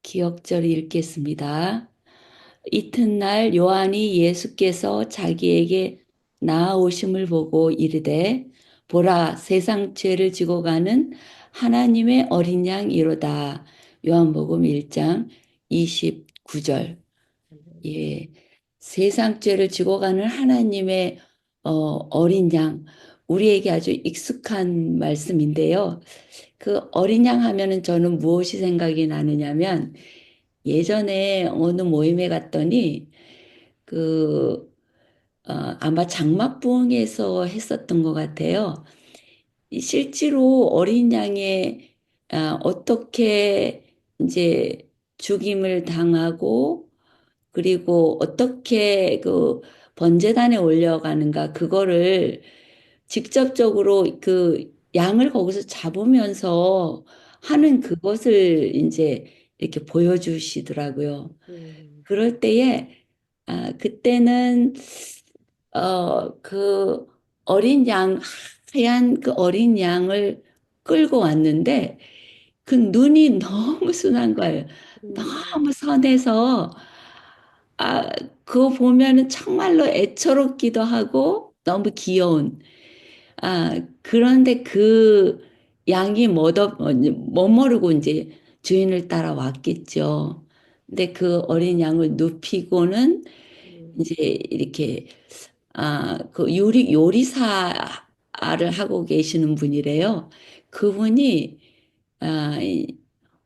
기억절 읽겠습니다. 이튿날 요한이 예수께서 자기에게 나아오심을 보고 이르되 보라 세상 죄를 지고 가는 하나님의 어린 양이로다. 요한복음 1장 29절. 예. 세상 죄를 지고 가는 하나님의 어린 양. 우리에게 아주 익숙한 말씀인데요. 그 어린 양 하면은 저는 무엇이 생각이 나느냐면 예전에 어느 모임에 갔더니 그 아마 장막부흥에서 했었던 것 같아요. 이 실제로 어린 양의 어떻게 이제 죽임을 당하고 그리고 어떻게 그 번제단에 올려가는가 그거를 직접적으로 그 양을 거기서 잡으면서 하는 그것을 이제 이렇게 보여주시더라고요. 그럴 때에 그때는 그 어린 양 하얀 그 어린 양을 끌고 왔는데 그 눈이 너무 순한 거예요. 너무 선해서 아 그거 보면은 정말로 애처롭기도 하고 너무 귀여운 그런데 그 양이 멋모르고 이제 주인을 따라왔겠죠. 근데 그 어린 양을 눕히고는 이제 이렇게, 그 요리사를 하고 계시는 분이래요. 그분이,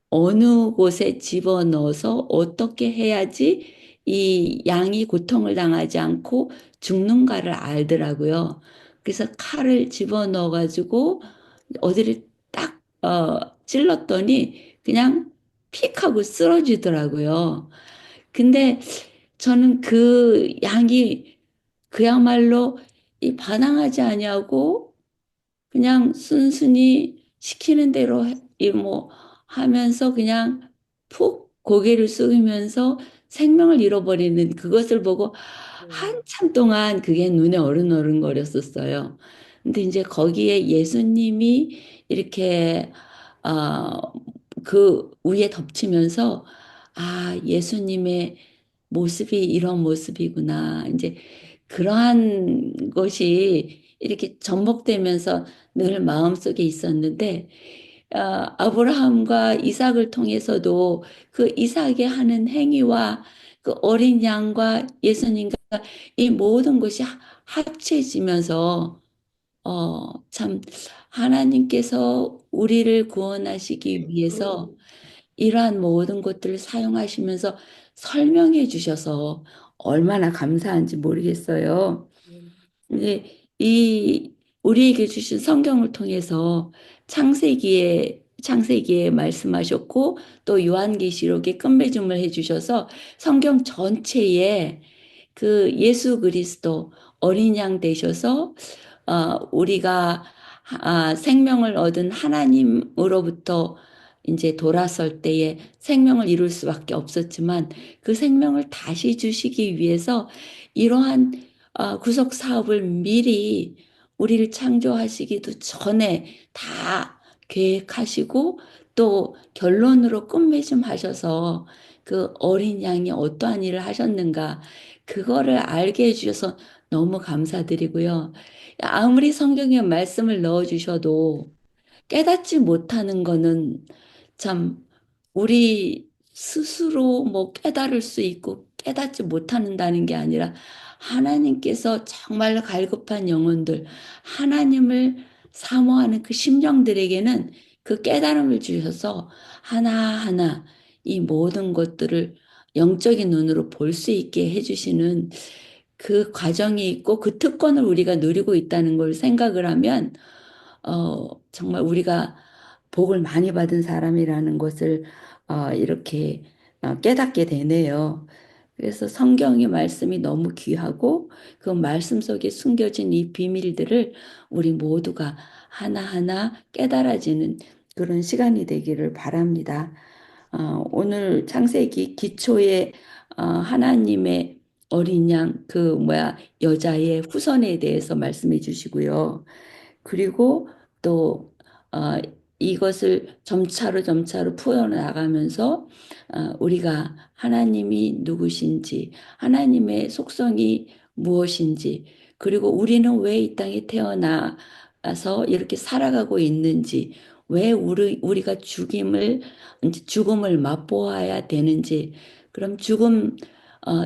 어느 곳에 집어넣어서 어떻게 해야지 이 양이 고통을 당하지 않고 죽는가를 알더라고요. 그래서 칼을 집어넣어가지고 어디를 딱, 찔렀더니 그냥 픽 하고 쓰러지더라고요. 근데 저는 그 양이 그야말로 이 반항하지 아니하고 그냥 순순히 시키는 대로 이뭐 하면서 그냥 푹 고개를 숙이면서 생명을 잃어버리는 그것을 보고 한참 동안 그게 눈에 어른어른거렸었어요. 근데 이제 거기에 예수님이 이렇게 어, 그 위에 덮치면서 예수님의 모습이 이런 모습이구나. 이제 그러한 것이 이렇게 접목되면서 늘 마음속에 있었는데 아브라함과 이삭을 통해서도 그 이삭이 하는 행위와 그 어린 양과 예수님과 이 모든 것이 합쳐지면서 참 하나님께서 우리를 구원하시기 위해서 이러한 모든 것들을 사용하시면서 설명해 주셔서 얼마나 감사한지 모르겠어요. 근데 이 우리에게 주신 성경을 통해서 창세기에 말씀하셨고 또 요한계시록에 끝맺음을 해주셔서 성경 전체에 그 예수 그리스도 어린 양 되셔서 우리가 생명을 얻은 하나님으로부터 이제 돌아설 때에 생명을 이룰 수밖에 없었지만 그 생명을 다시 주시기 위해서 이러한 구속 사업을 미리 우리를 창조하시기도 전에 다 계획하시고 또 결론으로 끝맺음 하셔서 그 어린 양이 어떠한 일을 하셨는가 그거를 알게 해주셔서 너무 감사드리고요. 아무리 성경에 말씀을 넣어주셔도 깨닫지 못하는 거는 참 우리 스스로 뭐 깨달을 수 있고 깨닫지 못한다는 게 아니라 하나님께서 정말로 갈급한 영혼들, 하나님을 사모하는 그 심령들에게는 그 깨달음을 주셔서 하나하나 이 모든 것들을 영적인 눈으로 볼 수 있게 해주시는 그 과정이 있고 그 특권을 우리가 누리고 있다는 걸 생각을 하면 정말 우리가 복을 많이 받은 사람이라는 것을 이렇게 깨닫게 되네요. 그래서 성경의 말씀이 너무 귀하고 그 말씀 속에 숨겨진 이 비밀들을 우리 모두가 하나하나 깨달아지는 그런 시간이 되기를 바랍니다. 오늘 창세기 기초의 하나님의 어린 양, 여자의 후손에 대해서 말씀해 주시고요. 그리고 또 이것을 점차로 점차로 풀어나가면서 우리가 하나님이 누구신지, 하나님의 속성이 무엇인지, 그리고 우리는 왜 이 땅에 태어나서 이렇게 살아가고 있는지, 왜 우리가 이제 죽음을 맛보아야 되는지, 그럼 죽음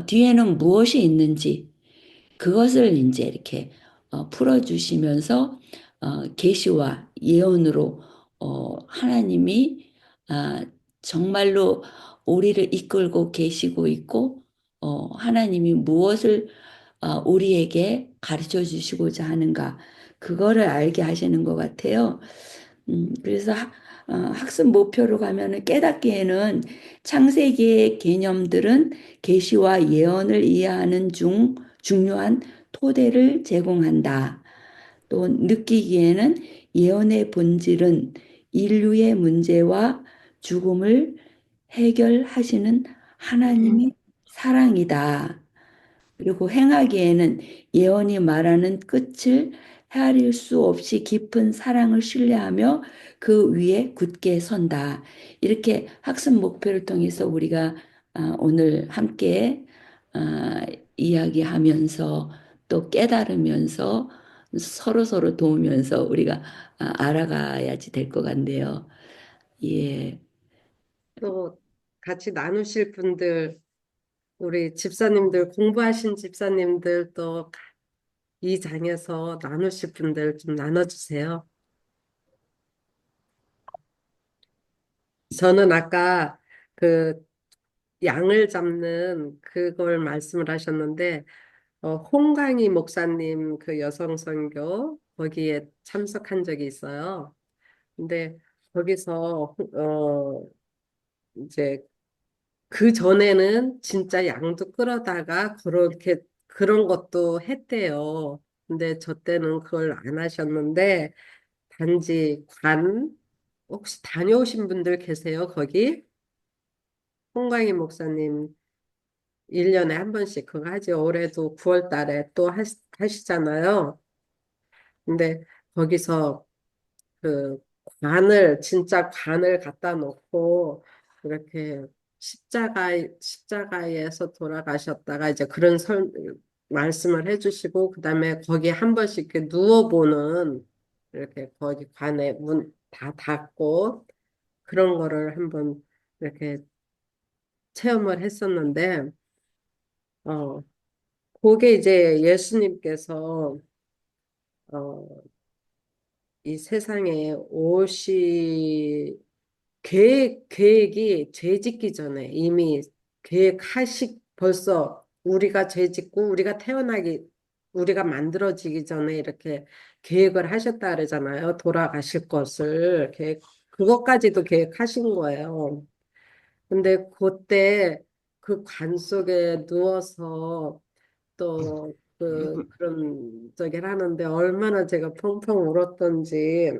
뒤에는 무엇이 있는지, 그것을 이제 이렇게 풀어주시면서 계시와 예언으로 하나님이 아, 정말로 우리를 이끌고 계시고 있고 하나님이 무엇을 우리에게 가르쳐 주시고자 하는가 그거를 알게 하시는 것 같아요. 그래서 학습 목표로 가면은 깨닫기에는 창세기의 개념들은 계시와 예언을 이해하는 중요한 토대를 제공한다. 또 느끼기에는 예언의 본질은 인류의 문제와 죽음을 해결하시는 하나님의 사랑이다. 그리고 행하기에는 예언이 말하는 끝을 헤아릴 수 없이 깊은 사랑을 신뢰하며 그 위에 굳게 선다. 이렇게 학습 목표를 통해서 우리가 오늘 함께 아, 이야기하면서 또 깨달으면서 서로 도우면서 우리가 알아가야지 될 것 같네요. 예. 또 같이 나누실 분들, 우리 집사님들, 공부하신 집사님들 또 이 장에서 나누실 분들 좀 나눠주세요. 저는 아까 그 양을 잡는 그걸 말씀을 하셨는데, 홍강희 목사님 그 여성 선교 거기에 참석한 적이 있어요. 근데 거기서 이제 그 전에는 진짜 양도 끌어다가 그렇게 그런 것도 했대요. 근데 저 때는 그걸 안 하셨는데 단지 혹시 다녀오신 분들 계세요? 거기? 홍광희 목사님 1년에 한 번씩 그거 하지. 올해도 9월 달에 또 하시잖아요. 근데 거기서 그 진짜 관을 갖다 놓고 이렇게 십자가에서 돌아가셨다가 이제 그런 말씀을 해주시고 그다음에 거기 한 번씩 이렇게 누워보는 이렇게 거기 관에 문 다 닫고 그런 거를 한번 이렇게 체험을 했었는데 어 그게 이제 예수님께서 어 이 세상에 계획이 죄 짓기 전에 이미 벌써 우리가 죄 짓고 우리가 만들어지기 전에 이렇게 계획을 하셨다 그러잖아요. 돌아가실 것을 그것까지도 계획하신 거예요. 근데 그때 그 관 속에 누워서 또 그런 저기를 하는데 얼마나 제가 펑펑 울었던지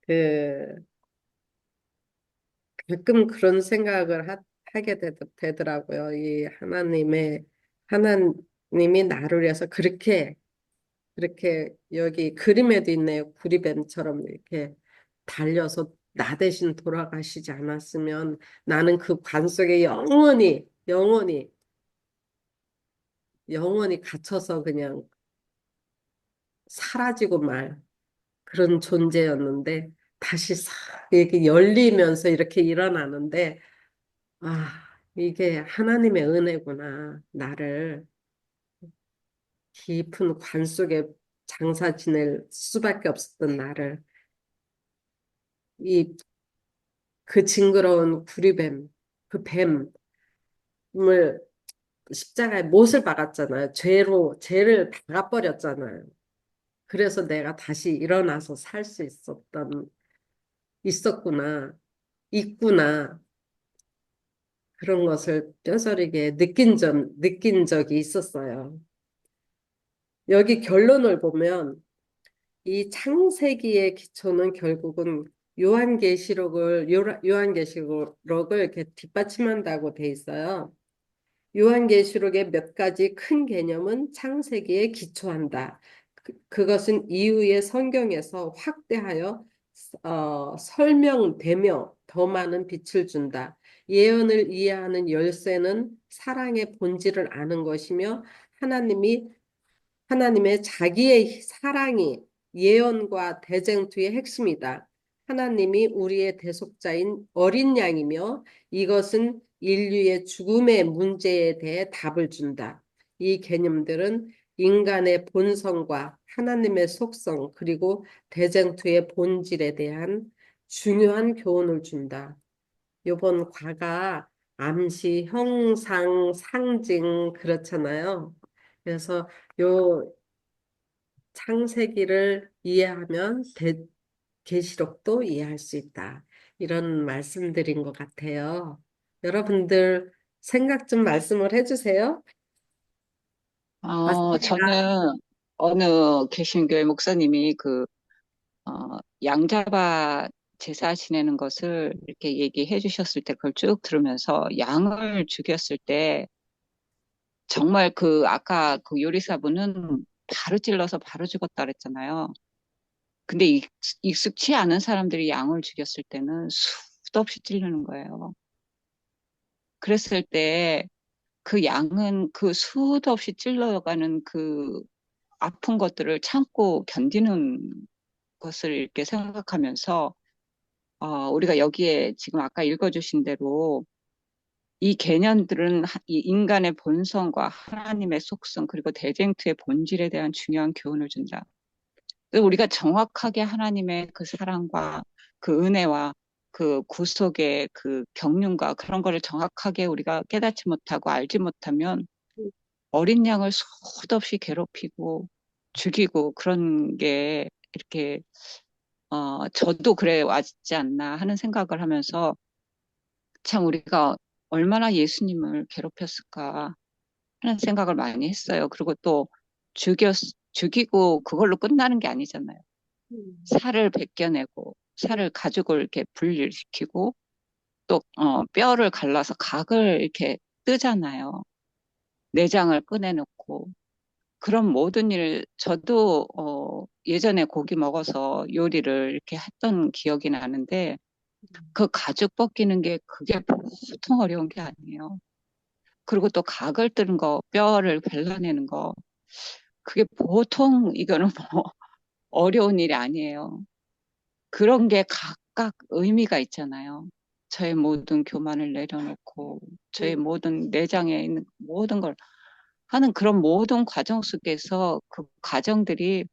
그 가끔 그런 생각을 하게 되더라고요. 하나님이 나를 위해서 그렇게 여기 그림에도 있네요. 구리뱀처럼 이렇게 달려서 나 대신 돌아가시지 않았으면 나는 그 관 속에 영원히 갇혀서 그냥 사라지고 말 그런 존재였는데 다시 싹 이렇게 열리면서 이렇게 일어나는데 이게 하나님의 은혜구나. 나를 깊은 관 속에 장사 지낼 수밖에 없었던 나를 이 그 징그러운 구리뱀, 그 뱀을 십자가에 못을 박았잖아요. 죄를 박아버렸잖아요. 그래서 내가 다시 일어나서 살 수 있었구나, 있구나. 그런 것을 뼈저리게 느낀 적이 있었어요. 여기 결론을 보면 이 창세기의 기초는 결국은 요한계시록을 이렇게 뒷받침한다고 돼 있어요. 요한계시록의 몇 가지 큰 개념은 창세기에 기초한다. 그것은 이후에 성경에서 확대하여 설명되며 더 많은 빛을 준다. 예언을 이해하는 열쇠는 사랑의 본질을 아는 것이며 하나님이 하나님의 자기의 사랑이 예언과 대쟁투의 핵심이다. 하나님이 우리의 대속자인 어린 양이며 이것은 인류의 죽음의 문제에 대해 답을 준다. 이 개념들은 인간의 본성과 하나님의 속성 그리고 대쟁투의 본질에 대한 중요한 교훈을 준다. 요번 과가 암시, 형상, 상징 그렇잖아요. 그래서 요 창세기를 이해하면 계시록도 이해할 수 있다. 이런 말씀드린 것 같아요. 여러분들 생각 좀 말씀을 해주세요. 맞습니다. 저는 어느 개신교회 목사님이 양자바 제사 지내는 것을 이렇게 얘기해 주셨을 때 그걸 쭉 들으면서 양을 죽였을 때 정말 아까 그 요리사분은 바로 찔러서 바로 죽었다 그랬잖아요. 근데 익숙치 않은 사람들이 양을 죽였을 때는 수도 없이 찔르는 거예요. 그랬을 때 그 양은 그 수도 없이 찔러가는 그 아픈 것들을 참고 견디는 것을 이렇게 생각하면서, 우리가 여기에 지금 아까 읽어주신 대로 이 개념들은 이 인간의 본성과 하나님의 속성, 그리고 대쟁투의 본질에 대한 중요한 교훈을 준다. 그래서 우리가 정확하게 하나님의 그 사랑과 그 은혜와 그 구속의 그 경륜과 그런 거를 정확하게 우리가 깨닫지 못하고 알지 못하면 어린 양을 수도 없이 괴롭히고 죽이고 그런 게 이렇게 저도 그래 왔지 않나 하는 생각을 하면서 참 우리가 얼마나 예수님을 괴롭혔을까 하는 생각을 많이 했어요. 그리고 또 죽이고 그걸로 끝나는 게 아니잖아요. 살을 벗겨내고 살을 가죽을 이렇게 분리시키고 또 뼈를 갈라서 각을 이렇게 뜨잖아요. 내장을 꺼내놓고 그런 모든 일, 저도, 예전에 고기 먹어서 요리를 이렇게 했던 기억이 나는데, 그 가죽 벗기는 게 그게 보통 어려운 게 아니에요. 그리고 또 각을 뜨는 거, 뼈를 발라내는 거, 그게 보통 이거는 뭐 어려운 일이 아니에요. 그런 게 각각 의미가 있잖아요. 저의 모든 교만을 내려놓고, 저의 모든 내장에 있는 모든 걸 하는 그런 모든 과정 속에서 그 과정들이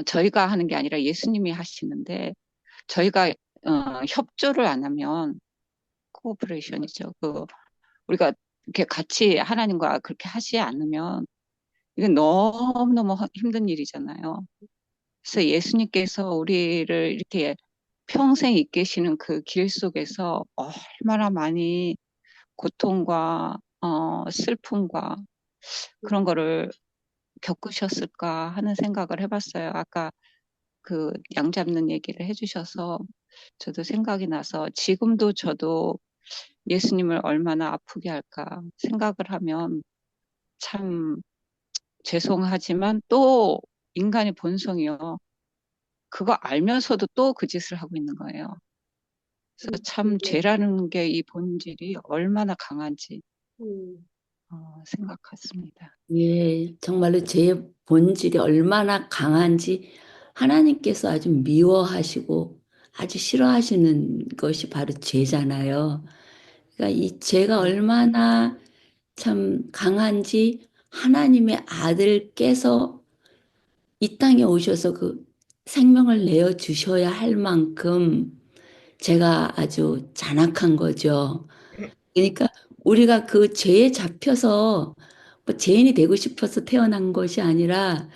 저희가 하는 게 아니라 예수님이 하시는데, 저희가, 협조를 안 하면, 코오퍼레이션이죠. 우리가 이렇게 같이 하나님과 그렇게 하지 않으면, 이건 너무너무 힘든 일이잖아요. 그래서 예수님께서 우리를 이렇게 평생 이끄시는 그 길 속에서 얼마나 많이 고통과, 슬픔과 그런 거를 겪으셨을까 하는 생각을 해봤어요. 아까 양 잡는 얘기를 해주셔서 저도 생각이 나서 지금도 저도 예수님을 얼마나 아프게 할까 생각을 하면 참 죄송하지만 또 인간의 본성이요. 그거 알면서도 또 그 짓을 하고 있는 거예요. 그래서 참 죄라는 게 이 본질이 얼마나 강한지 생각했습니다. 예, 정말로 제 본질이 얼마나 강한지 하나님께서 아주 미워하시고 아주 싫어하시는 것이 바로 죄잖아요. 그러니까 이 죄가 얼마나 참 강한지 하나님의 아들께서 이 땅에 오셔서 그 생명을 내어 주셔야 할 만큼 제가 아주 잔악한 거죠. 그러니까 우리가 그 죄에 잡혀서 뭐 죄인이 되고 싶어서 태어난 것이 아니라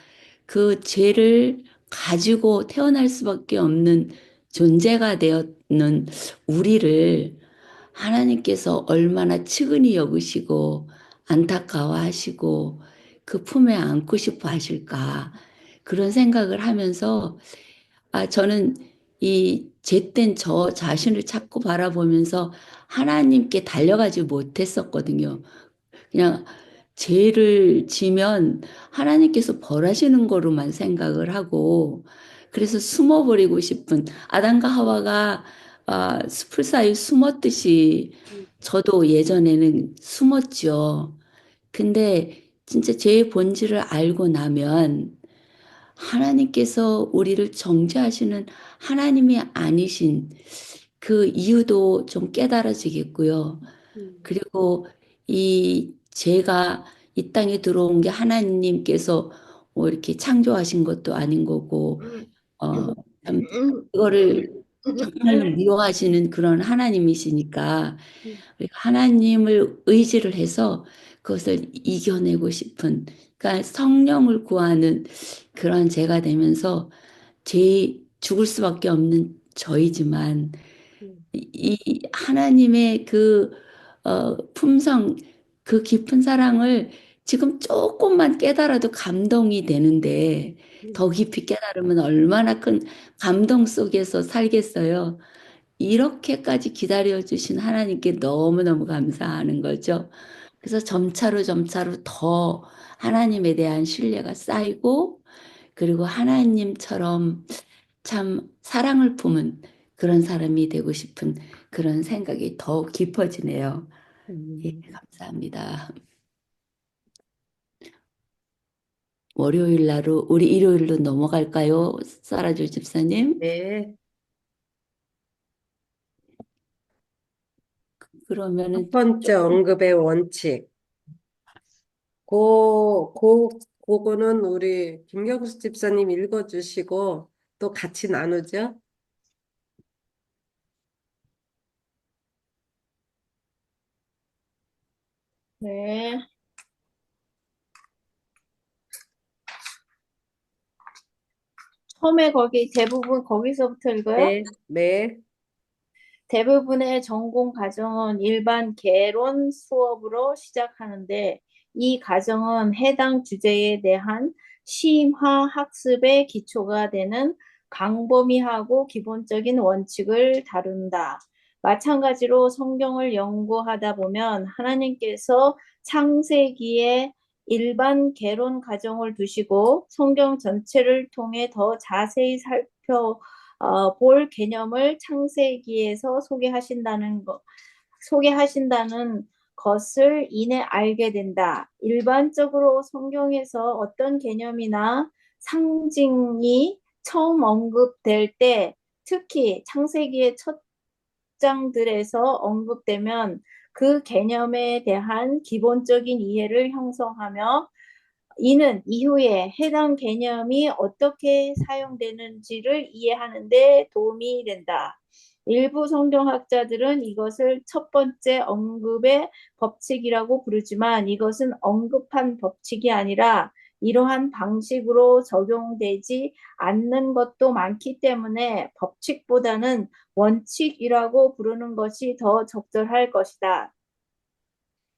그 죄를 가지고 태어날 수밖에 없는 존재가 되었는 우리를 하나님께서 얼마나 측은히 여기시고 안타까워하시고 그 품에 안고 싶어 하실까 그런 생각을 하면서 저는 이 죄된 저 자신을 자꾸 바라보면서 하나님께 달려가지 못했었거든요. 그냥 죄를 지면 하나님께서 벌하시는 거로만 생각을 하고 그래서 숨어버리고 싶은 아담과 하와가 숲을 사이 숨었듯이 저도 예전에는 숨었죠. 근데 진짜 죄의 본질을 알고 나면 하나님께서 우리를 정죄하시는 하나님이 아니신 그 이유도 좀 깨달아지겠고요. 그리고 이 죄가 이 땅에 들어온 게 하나님께서 뭐 이렇게 창조하신 것도 아닌 거고, 어, 참, 그거를 정말로 미워하시는 그런 하나님이시니까, 우리가 하나님을 의지를 해서 그것을 이겨내고 싶은, 그러니까 성령을 구하는 그런 죄가 되면서 죽을 수밖에 없는 저이지만, 이 하나님의 그 품성, 그 깊은 사랑을 지금 조금만 깨달아도 감동이 되는데 더 깊이 깨달으면 얼마나 큰 감동 속에서 살겠어요. 이렇게까지 기다려주신 하나님께 너무너무 감사하는 거죠. 그래서 점차로 점차로 더 하나님에 대한 신뢰가 쌓이고 그리고 하나님처럼 참 사랑을 품은 그런 사람이 되고 싶은 그런 생각이 더 깊어지네요. 예, 감사합니다. 월요일 날로 우리 일요일로 넘어갈까요? 사라조 집사님? 네. 첫 그러면은 번째 언급의 원칙. 그거는 우리 김경수 집사님 읽어주시고 또 같이 나누죠. 네. 처음에 거기 대부분 거기서부터 읽어요? 네, 네. 대부분의 전공 과정은 일반 개론 수업으로 시작하는데 이 과정은 해당 주제에 대한 심화 학습의 기초가 되는 광범위하고 기본적인 원칙을 다룬다. 마찬가지로 성경을 연구하다 보면 하나님께서 창세기에 일반 개론 과정을 두시고 성경 전체를 통해 더 자세히 볼 개념을 창세기에서 소개하신다는 것을 이내 알게 된다. 일반적으로 성경에서 어떤 개념이나 상징이 처음 언급될 때, 특히 창세기의 첫 장들에서 언급되면 그 개념에 대한 기본적인 이해를 형성하며 이는 이후에 해당 개념이 어떻게 사용되는지를 이해하는 데 도움이 된다. 일부 성경학자들은 이것을 첫 번째 언급의 법칙이라고 부르지만 이것은 언급한 법칙이 아니라 이러한 방식으로 적용되지 않는 것도 많기 때문에 법칙보다는 원칙이라고 부르는 것이 더 적절할 것이다.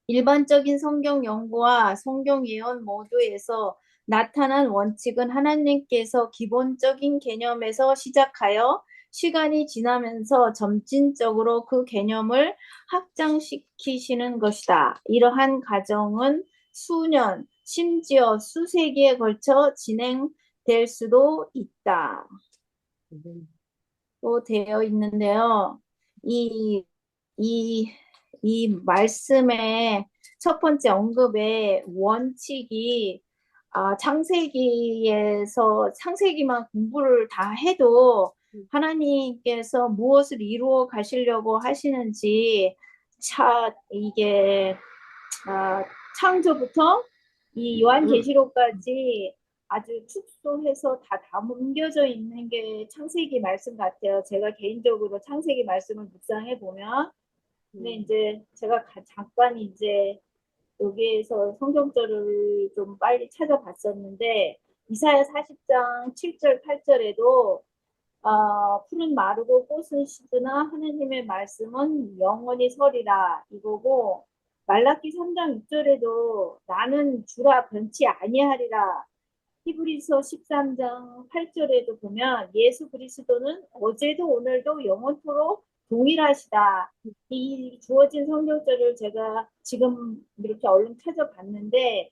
일반적인 성경 연구와 성경 예언 모두에서 나타난 원칙은 하나님께서 기본적인 개념에서 시작하여 시간이 지나면서 점진적으로 그 개념을 확장시키시는 것이다. 이러한 과정은 수년, 심지어 수세기에 걸쳐 진행될 수도 있다. 또 되어 있는데요. 이, 이, 이 말씀의 첫 번째 언급의 원칙이 창세기만 공부를 다 해도 하나님께서 무엇을 이루어 가시려고 하시는지 이게 창조부터 이 요한계시록까지 아주 축소해서 다 담겨져 있는 게 창세기 말씀 같아요. 제가 개인적으로 창세기 말씀을 묵상해 보면, 근데 이제 제가 잠깐 이제 여기에서 성경절을 좀 빨리 찾아봤었는데 이사야 40장 7절 8절에도 풀은 마르고 꽃은 시드나 하느님의 말씀은 영원히 서리라 이거고 말라기 3장 6절에도 나는 주라 변치 아니하리라 히브리서 13장 8절에도 보면 예수 그리스도는 어제도 오늘도 영원토록 동일하시다. 이 주어진 성경절을 제가 지금 이렇게 얼른 찾아봤는데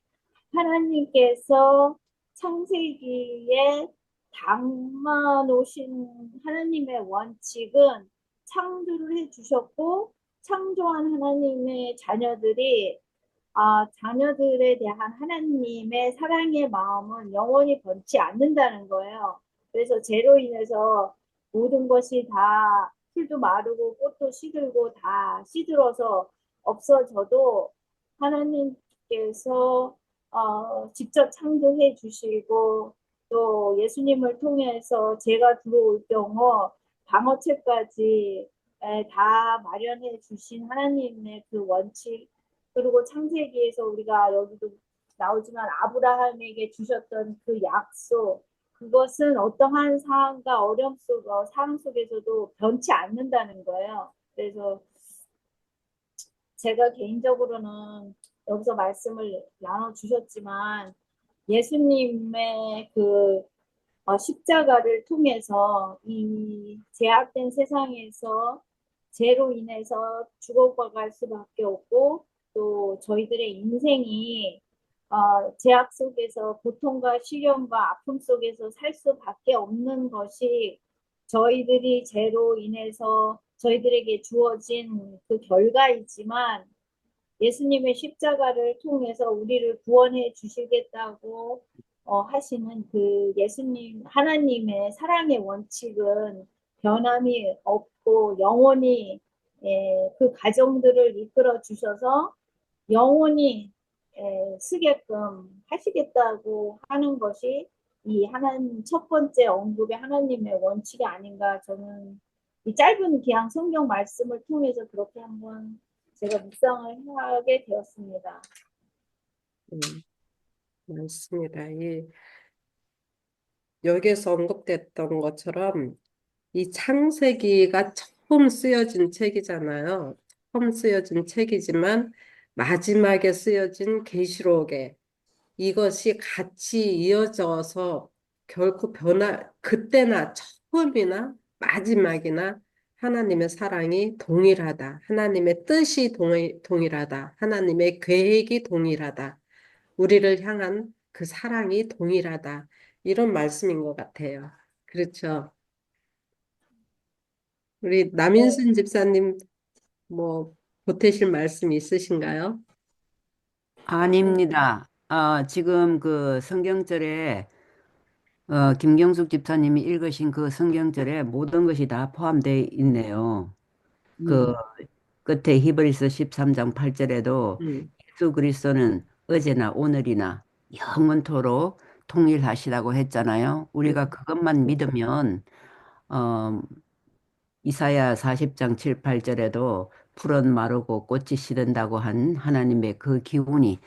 하나님께서 창세기에 담아 놓으신 하나님의 원칙은 창조를 해주셨고 창조한 하나님의 자녀들이 자녀들에 대한 하나님의 사랑의 마음은 영원히 변치 않는다는 거예요. 그래서 죄로 인해서 모든 것이 다 풀도 마르고 꽃도 시들고 다 시들어서 없어져도 하나님께서 직접 창조해 주시고 또 예수님을 통해서 죄가 들어올 경우 방어책까지 다 마련해 주신 하나님의 그 원칙 그리고 창세기에서 우리가 여기도 나오지만 아브라함에게 주셨던 그 약속 그것은 어떠한 상황과 상황 속에서도 변치 않는다는 거예요. 그래서 제가 개인적으로는 여기서 말씀을 나눠주셨지만 예수님의 그 십자가를 통해서 이 제약된 세상에서 죄로 인해서 죽어갈 수밖에 없고 또 저희들의 인생이 제약 속에서 고통과 시련과 아픔 속에서 살 수밖에 없는 것이 저희들이 죄로 인해서 저희들에게 주어진 그 결과이지만 예수님의 십자가를 통해서 우리를 구원해 주시겠다고 하시는 그 예수님 하나님의 사랑의 원칙은 변함이 없고 영원히 그 가정들을 이끌어 주셔서 영원히 쓰게끔 하시겠다고 하는 것이 이 하나님 첫 번째 언급의 하나님의 원칙이 아닌가 저는 이 짧은 기양 성경 말씀을 통해서 그렇게 한번 제가 묵상을 하게 되었습니다. 맞습니다. 여기에서 언급됐던 것처럼 이 창세기가 처음 쓰여진 책이잖아요. 처음 쓰여진 책이지만 마지막에 쓰여진 계시록에 이것이 같이 이어져서 결코 그때나 처음이나 마지막이나 하나님의 사랑이 동일하다. 하나님의 뜻이 동일하다. 하나님의 계획이 동일하다. 우리를 향한 그 사랑이 동일하다. 이런 말씀인 것 같아요. 그렇죠. 우리 네. 남인순 집사님 뭐 보태실 말씀 있으신가요? 아닙니다. 지금 그 성경절에 김경숙 집사님이 읽으신 그 성경절에 모든 것이 다 포함되어 있네요. 그 음, 끝에 히브리서 13장 8절에도 음, 예수 그리스도는 어제나 오늘이나 영원토록 통일하시다고 했잖아요. 우리가 음, 그것만 믿으면 어, 이사야 40장 7, 8절에도 풀은 마르고 꽃이 시든다고 한 하나님의 그 기운이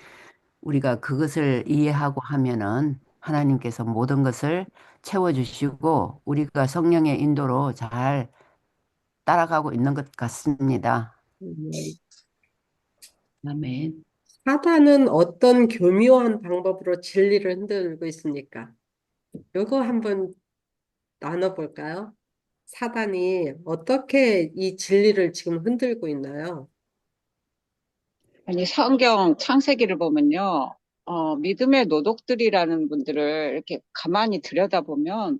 우리가 그것을 이해하고 하면은 하나님께서 모든 것을 채워주시고 우리가 성령의 인도로 잘 따라가고 있는 것 같습니다. 음. 아멘. 사단은 어떤 교묘한 방법으로 진리를 흔들고 있습니까? 요거 한번 나눠볼까요? 사단이 어떻게 이 진리를 지금 흔들고 있나요? 아니, 성경 창세기를 보면요. 믿음의 노독들이라는 분들을 이렇게 가만히 들여다보면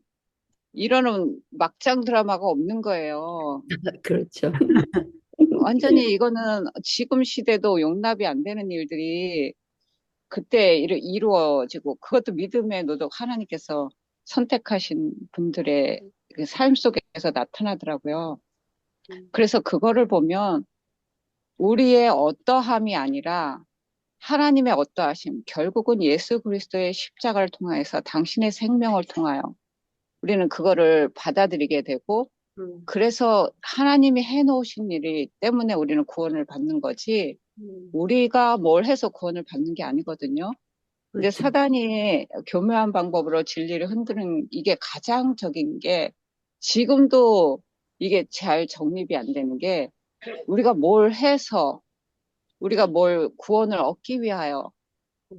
이러는 막장 드라마가 없는 거예요. 그렇죠. 완전히 이거는 지금 시대도 용납이 안 되는 일들이 그때 이루어지고 그것도 믿음의 노독 하나님께서 선택하신 분들의 그삶 속에서 나타나더라고요. 음, 그래서 그거를 보면 우리의 어떠함이 아니라 하나님의 어떠하심, 결국은 예수 그리스도의 십자가를 통하여서 당신의 생명을 통하여 우리는 그거를 받아들이게 되고 음, 그래서 하나님이 해놓으신 일이 때문에 우리는 구원을 받는 거지 음, 우리가 뭘 해서 구원을 받는 게 아니거든요. 근데 그렇죠. 사단이 교묘한 방법으로 진리를 흔드는 이게 가장적인 게 지금도 이게 잘 정립이 안 되는 게 우리가 뭘 해서 우리가 뭘 구원을 얻기 위하여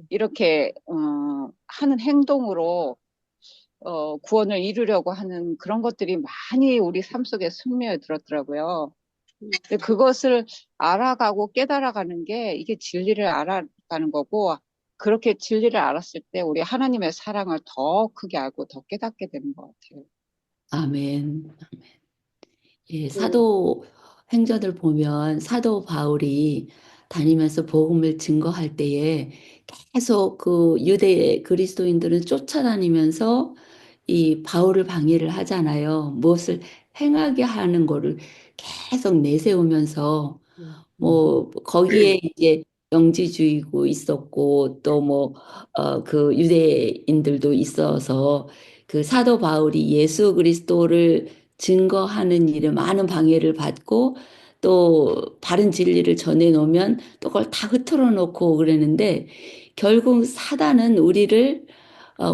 이렇게 하는 행동으로 구원을 이루려고 하는 그런 것들이 많이 우리 삶 속에 스며 들었더라고요. 근데 그것을 알아가고 깨달아가는 게 이게 진리를 알아가는 거고, 그렇게 진리를 알았을 때 우리 하나님의 사랑을 더 크게 알고 더 깨닫게 되는 것 같아요. 아멘. 예, 음, 사도 행전을 보면 사도 바울이 다니면서 복음을 증거할 때에 계속 그 유대 그리스도인들은 쫓아다니면서 이 바울을 방해를 하잖아요. 무엇을 행하게 하는 거를 계속 내세우면서 음, 뭐 거기에 이제 영지주의고 있었고 또 뭐 그 유대인들도 있어서 그 사도 바울이 예수 그리스도를 증거하는 일에 많은 방해를 받고 또 바른 진리를 전해 놓으면 또 그걸 다 흐트러 놓고 그러는데 결국 사단은 우리를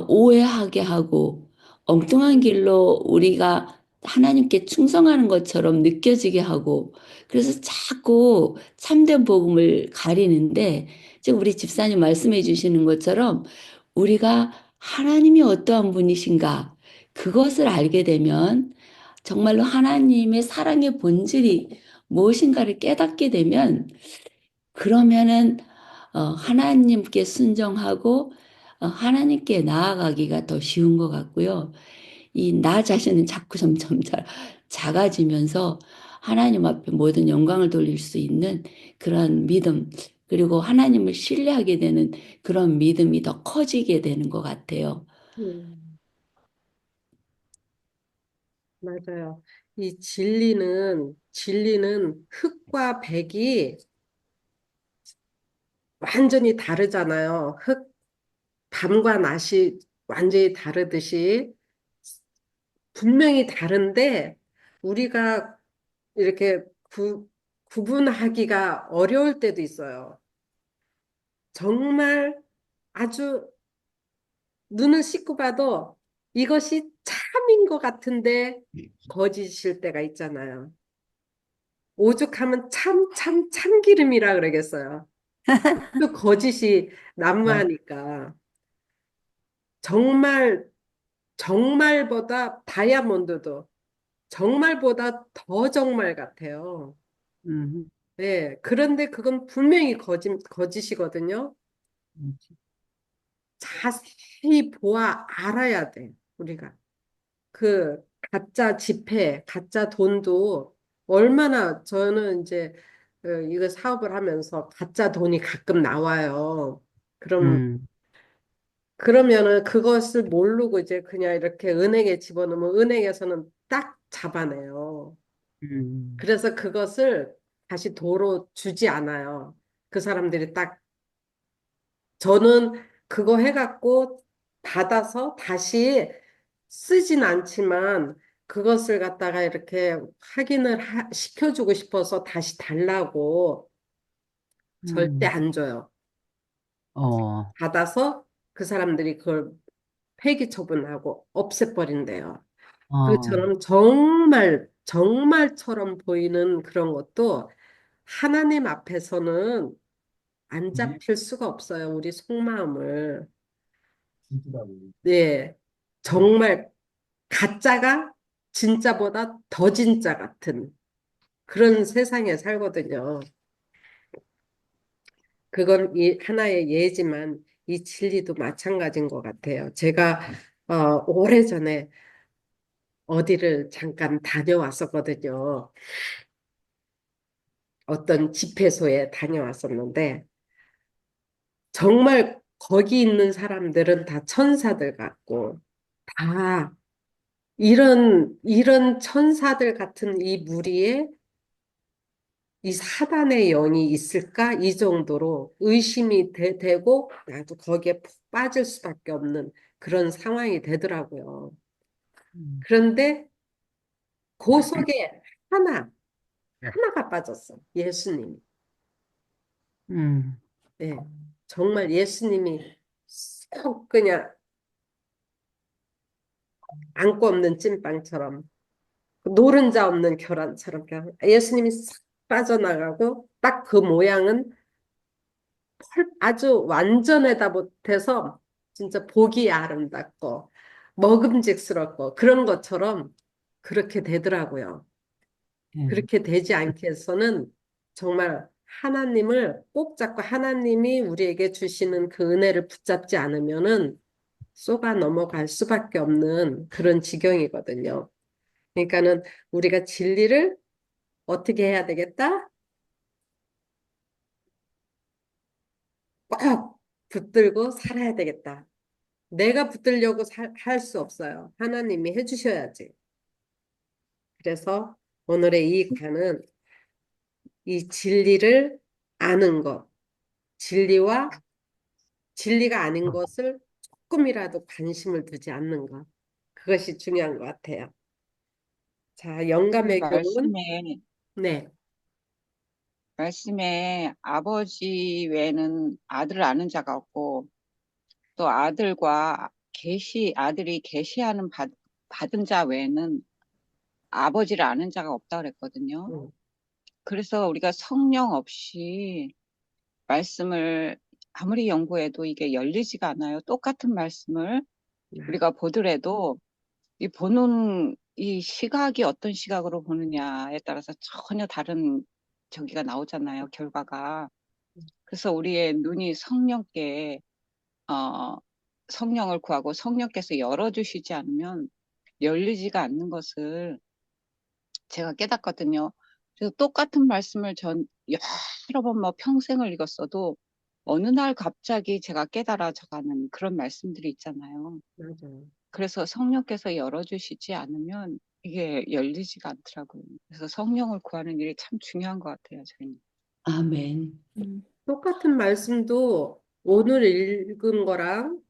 오해하게 하고 엉뚱한 길로 우리가 하나님께 충성하는 것처럼 느껴지게 하고 그래서 자꾸 참된 복음을 가리는데 지금 우리 집사님 말씀해 주시는 것처럼 우리가 하나님이 어떠한 분이신가 그것을 알게 되면 정말로 하나님의 사랑의 본질이 무엇인가를 깨닫게 되면 그러면은 하나님께 순종하고 하나님께 나아가기가 더 쉬운 것 같고요. 이 나 자신은 자꾸 점점 작아지면서 하나님 앞에 모든 영광을 돌릴 수 있는 그런 믿음, 그리고 하나님을 신뢰하게 되는 그런 믿음이 더 커지게 되는 것 같아요. 음, 맞아요. 이 진리는 흙과 백이 완전히 다르잖아요. 밤과 낮이 완전히 다르듯이 분명히 다른데 우리가 이렇게 구분하기가 어려울 때도 있어요. 정말 아주 눈을 씻고 봐도 이것이 참인 것 같은데 거짓일 때가 있잖아요. 오죽하면 참기름이라 그러겠어요. 또 거짓이 난무하니까 정말 정말보다 다이아몬드도 정말보다 더 정말 같아요. 음, 네, 그런데 그건 분명히 거짓이거든요. 자세히 보아 알아야 돼, 우리가. 그 가짜 지폐, 가짜 돈도 얼마나 저는 이제 이거 사업을 하면서 가짜 돈이 가끔 나와요. 그럼 음, 그러면은 그것을 모르고 이제 그냥 이렇게 은행에 집어넣으면 은행에서는 딱 잡아내요. 음, 그래서 그것을 다시 도로 주지 않아요. 그 사람들이 딱 저는 그거 해갖고 받아서 다시 쓰진 않지만 그것을 갖다가 이렇게 확인을 시켜주고 싶어서 다시 달라고 절대 음, 안 줘요. 어, 받아서 그 사람들이 그걸 폐기 처분하고 없애버린대요. 어, 그처럼 정말, 정말처럼 보이는 그런 것도 하나님 앞에서는 안 잡힐 수가 없어요. 우리 속마음을. 네. 정말 가짜가 진짜보다 더 진짜 같은 그런 세상에 살거든요. 그건 하나의 예지만 이 진리도 마찬가지인 것 같아요. 제가 오래전에 어디를 잠깐 다녀왔었거든요. 어떤 집회소에 다녀왔었는데 정말 거기 있는 사람들은 다 천사들 같고 다 이런 천사들 같은 이 무리에 이 사단의 영이 있을까? 이 정도로 의심이 되고 나도 거기에 푹 빠질 수밖에 없는 그런 상황이 되더라고요. 음, 그런데 그 속에 하나가 빠졌어. 예수님. 음, 네. 정말 예수님이 쏙 그냥 안고 없는 찐빵처럼 노른자 없는 계란처럼 그냥 예수님이 싹 빠져나가고 딱 그 모양은 아주 완전하다 못해서 진짜 보기 아름답고 먹음직스럽고 그런 것처럼 그렇게 되더라고요. 예. 그렇게 되지 않게 해서는 정말 하나님을 꼭 잡고 하나님이 우리에게 주시는 그 은혜를 붙잡지 않으면은 쏘가 넘어갈 수밖에 없는 그런 지경이거든요. 그러니까는 우리가 진리를 어떻게 해야 되겠다? 꼭 붙들고 살아야 되겠다. 내가 붙들려고 할 수 없어요. 하나님이 해주셔야지. 그래서 오늘의 이 관은 이 진리를 아는 것, 진리와 진리가 아닌 것을 조금이라도 관심을 두지 않는 것. 그것이 중요한 것 같아요. 자, 그 영감의 교훈. 말씀에, 네. 아버지 외에는 아들을 아는 자가 없고, 또 아들이 계시하는 받은 자 외에는 아버지를 아는 자가 없다 그랬거든요. 음, 그래서 우리가 성령 없이 말씀을 아무리 연구해도 이게 열리지가 않아요. 똑같은 말씀을 네, 우리가 보더라도 이 보는 이 시각이 어떤 시각으로 보느냐에 따라서 전혀 다른 저기가 나오잖아요. 결과가. 그래서 우리의 눈이 어, 성령을 구하고 성령께서 열어주시지 않으면 열리지가 않는 것을 제가 깨닫거든요. 그래서 똑같은 말씀을 전 여러 번 뭐 평생을 읽었어도 어느 날 갑자기 제가 깨달아져가는 그런 말씀들이 있잖아요. 맞아요. 그래서 성령께서 열어주시지 않으면 이게 열리지가 않더라고요. 그래서 성령을 구하는 일이 참 중요한 것 같아요, 저희는. 아멘. 똑같은 말씀도 오늘 읽은 거랑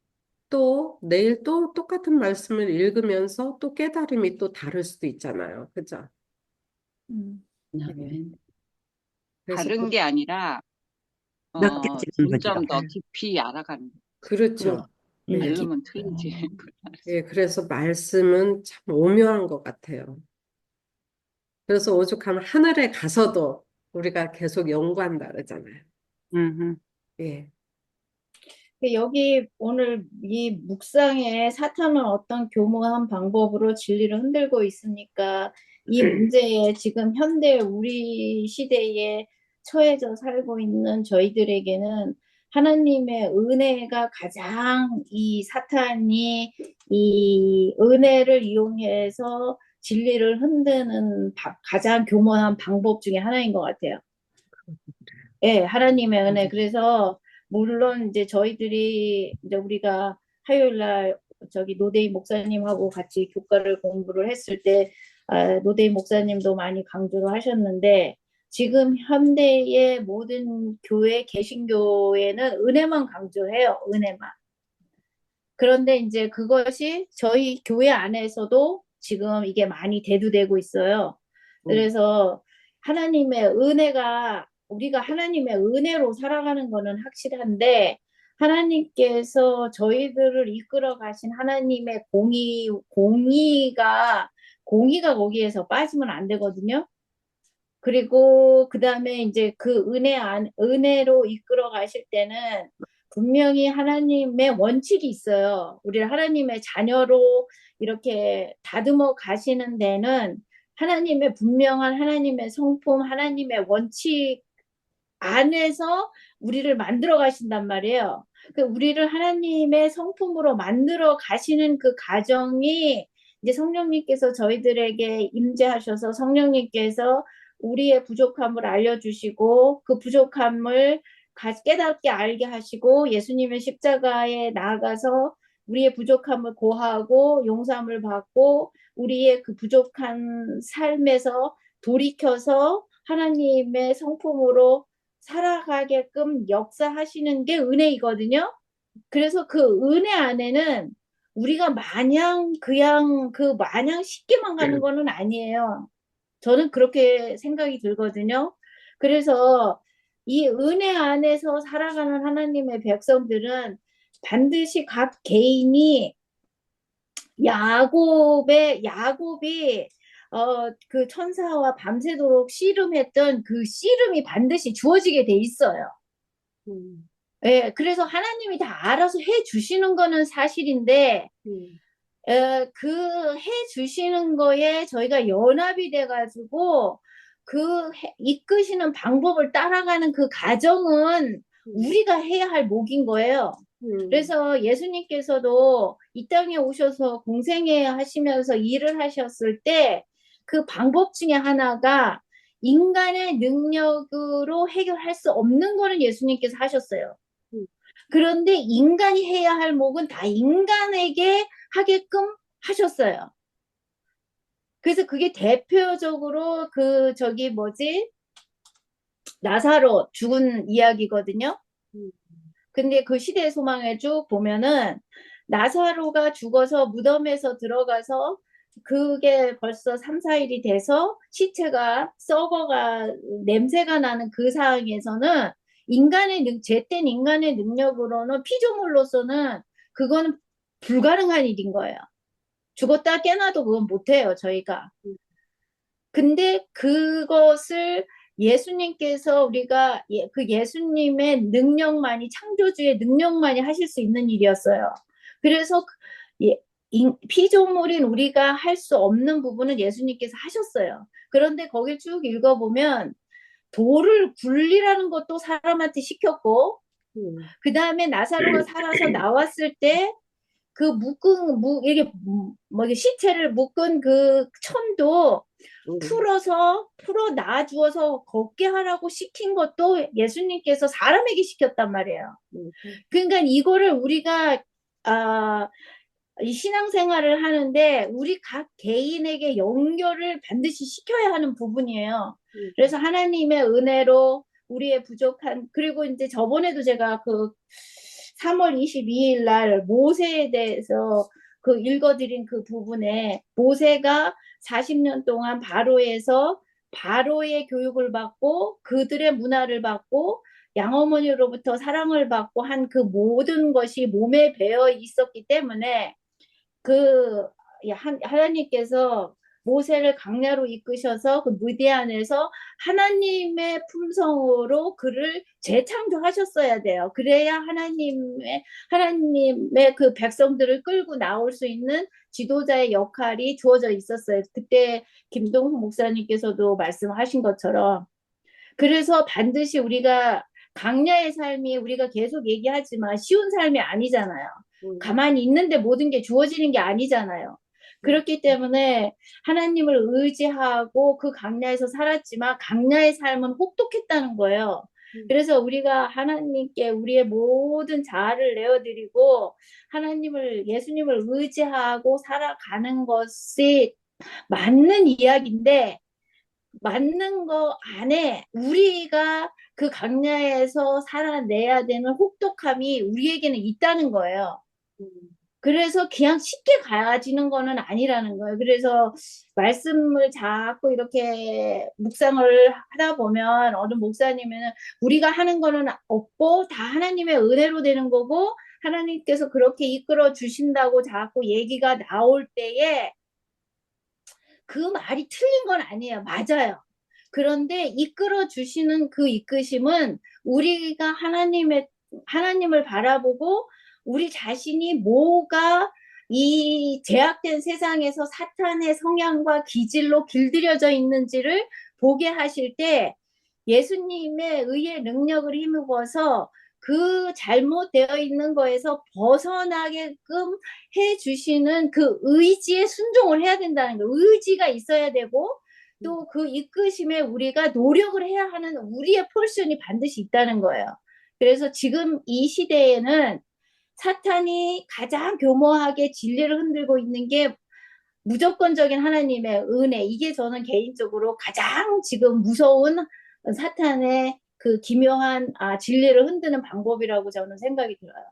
또 내일 또 똑같은 말씀을 읽으면서 또 깨달음이 또 다를 수도 있잖아요. 그죠? 음. 네. 아멘. 그래서 다른 게 아니라 느껴지는 거죠. 점점 더 깊이 알아가는 거. 그렇죠. 네. 다르면 틀리지. 예, 그래서 말씀은 참 오묘한 것 같아요. 그래서 오죽하면 하늘에 가서도 우리가 계속 연구한다 그러잖아요. 음, 예. 여기 오늘 이 묵상에 사탄은 어떤 교묘한 방법으로 진리를 흔들고 있으니까 이 문제에 지금 현대 우리 시대에 처해져 살고 있는 저희들에게는 하나님의 은혜가 가장 이 사탄이 이 은혜를 이용해서 진리를 흔드는 가장 교묘한 방법 중에 하나인 것 같아요. 예, 하나님의 은혜. 그래서 물론 이제 저희들이 이제 우리가 화요일 날 저기 노대희 목사님하고 같이 교과를 공부를 했을 때 노대희 목사님도 많이 강조를 하셨는데 지금 현대의 모든 교회 개신교회는 은혜만 강조해요. 은혜만. 그런데 이제 그것이 저희 교회 안에서도 지금 이게 많이 대두되고 있어요. 그래서 하나님의 은혜가 우리가 하나님의 은혜로 살아가는 거는 확실한데 하나님께서 저희들을 이끌어 가신 하나님의 공의가 거기에서 빠지면 안 되거든요. 그리고 그 다음에 이제 그 은혜로 이끌어 가실 때는 분명히 하나님의 원칙이 있어요. 우리를 하나님의 자녀로 이렇게 다듬어 가시는 데는 하나님의 분명한 하나님의 성품, 하나님의 원칙 안에서 우리를 만들어 가신단 말이에요. 그 우리를 하나님의 성품으로 만들어 가시는 그 과정이 이제 성령님께서 저희들에게 임재하셔서 성령님께서 우리의 부족함을 알려주시고 그 부족함을 깨닫게 알게 하시고 예수님의 십자가에 나아가서 우리의 부족함을 고하고 용서함을 받고 우리의 그 부족한 삶에서 돌이켜서 하나님의 성품으로 살아가게끔 역사하시는 게 은혜이거든요. 그래서 그 은혜 안에는 우리가 마냥 쉽게만 가는 거는 아니에요. 저는 그렇게 생각이 들거든요. 그래서 이 은혜 안에서 살아가는 하나님의 백성들은 반드시 각 개인이 야곱이 그 천사와 밤새도록 씨름했던 그 씨름이 반드시 주어지게 돼 있어요. 예, 그래서 하나님이 다 알아서 해 주시는 거는 사실인데 그 해 주시는 거에 저희가 연합이 돼가지고 이끄시는 방법을 따라가는 그 과정은 우리가 해야 할 목인 거예요. 그래서 예수님께서도 이 땅에 오셔서 공생애 하시면서 일을 하셨을 때 그 방법 중에 하나가 인간의 능력으로 해결할 수 없는 거는 예수님께서 하셨어요. 그런데 인간이 해야 할 목은 다 인간에게 하게끔 하셨어요. 그래서 그게 대표적으로 나사로 죽은 이야기거든요. 근데 그 시대의 소망을 쭉 보면은 나사로가 죽어서 무덤에서 들어가서 그게 벌써 3, 4일이 돼서 시체가 썩어가 냄새가 나는 그 상황에서는 제땐 인간의 능력으로는 피조물로서는 그거는 불가능한 일인 거예요. 죽었다 깨나도 그건 못해요, 저희가. 근데 그것을 예수님께서 그 예수님의 능력만이, 창조주의 능력만이 하실 수 있는 일이었어요. 그래서 피조물인 우리가 할 수 없는 부분은 예수님께서 하셨어요. 그런데 거길 쭉 읽어보면 돌을 굴리라는 것도 사람한테 시켰고, 그 다음에 나사로가 살아서 나왔을 때 그 이게 이게 시체를 묶은 그 천도 풀어 놔주어서 걷게 하라고 시킨 것도 예수님께서 사람에게 시켰단 말이에요. 그러니까 이거를 우리가 이 신앙생활을 하는데 우리 각 개인에게 연결을 반드시 시켜야 하는 부분이에요. 그래서 하나님의 은혜로 우리의 부족한, 그리고 이제 저번에도 제가 3월 22일 날 모세에 대해서 읽어드린 그 부분에 모세가 40년 동안 바로의 교육을 받고 그들의 문화를 받고 양어머니로부터 사랑을 받고 한 그 모든 것이 몸에 배어 있었기 때문에 하나님께서 모세를 강야로 이끄셔서 그 미디안에서 하나님의 품성으로 그를 재창조하셨어야 돼요. 그래야 하나님의 그 백성들을 끌고 나올 수 있는 지도자의 역할이 주어져 있었어요. 그때 김동수 목사님께서도 말씀하신 것처럼. 그래서 반드시 우리가 강야의 삶이 우리가 계속 얘기하지만 쉬운 삶이 아니잖아요. 가만히 있는데 모든 게 주어지는 게 아니잖아요. 그렇기 때문에 하나님을 의지하고 그 강야에서 살았지만 강야의 삶은 혹독했다는 거예요. 그래서 우리가 하나님께 우리의 모든 자아를 내어드리고 예수님을 의지하고 살아가는 것이 맞는 이야기인데 맞는 거 안에 우리가 그 강야에서 살아내야 되는 혹독함이 우리에게는 있다는 거예요. 그래서 그냥 쉽게 가지는 거는 아니라는 거예요. 그래서 말씀을 자꾸 이렇게 묵상을 하다 보면 어느 목사님은 우리가 하는 거는 없고 다 하나님의 은혜로 되는 거고 하나님께서 그렇게 이끌어 주신다고 자꾸 얘기가 나올 때에 그 말이 틀린 건 아니에요. 맞아요. 그런데 이끌어 주시는 그 이끄심은 우리가 하나님을 바라보고 우리 자신이 뭐가 이 제약된 세상에서 사탄의 성향과 기질로 길들여져 있는지를 보게 하실 때 예수님의 의의 능력을 힘입어서 그 잘못되어 있는 거에서 벗어나게끔 해주시는 그 의지에 순종을 해야 된다는 거예요. 의지가 있어야 되고 또 그 이끄심에 우리가 노력을 해야 하는 우리의 포션이 반드시 있다는 거예요. 그래서 지금 이 시대에는 사탄이 가장 교모하게 진리를 흔들고 있는 게 무조건적인 하나님의 은혜. 이게 저는 개인적으로 가장 지금 무서운 사탄의 그 기묘한 진리를 흔드는 방법이라고 저는 생각이 들어요.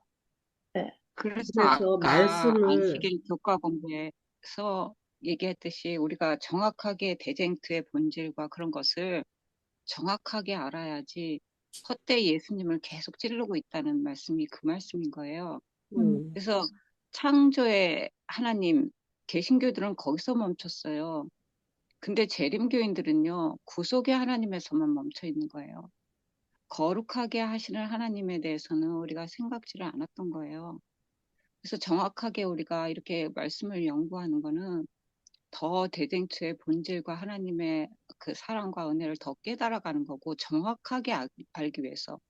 네. 그래서 그래서 아까 말씀을 안식일 교과 공부에서 얘기했듯이 우리가 정확하게 대쟁투의 본질과 그런 것을 정확하게 알아야지 헛되이 예수님을 계속 찌르고 있다는 말씀이 그 말씀인 거예요. 그래서 창조의 하나님, 개신교들은 거기서 멈췄어요. 근데 재림교인들은요, 구속의 하나님에서만 멈춰 있는 거예요. 거룩하게 하시는 하나님에 대해서는 우리가 생각지를 않았던 거예요. 그래서 정확하게 우리가 이렇게 말씀을 연구하는 거는 더 대쟁투의 본질과 하나님의 그 사랑과 은혜를 더 깨달아가는 거고 정확하게 알기 위해서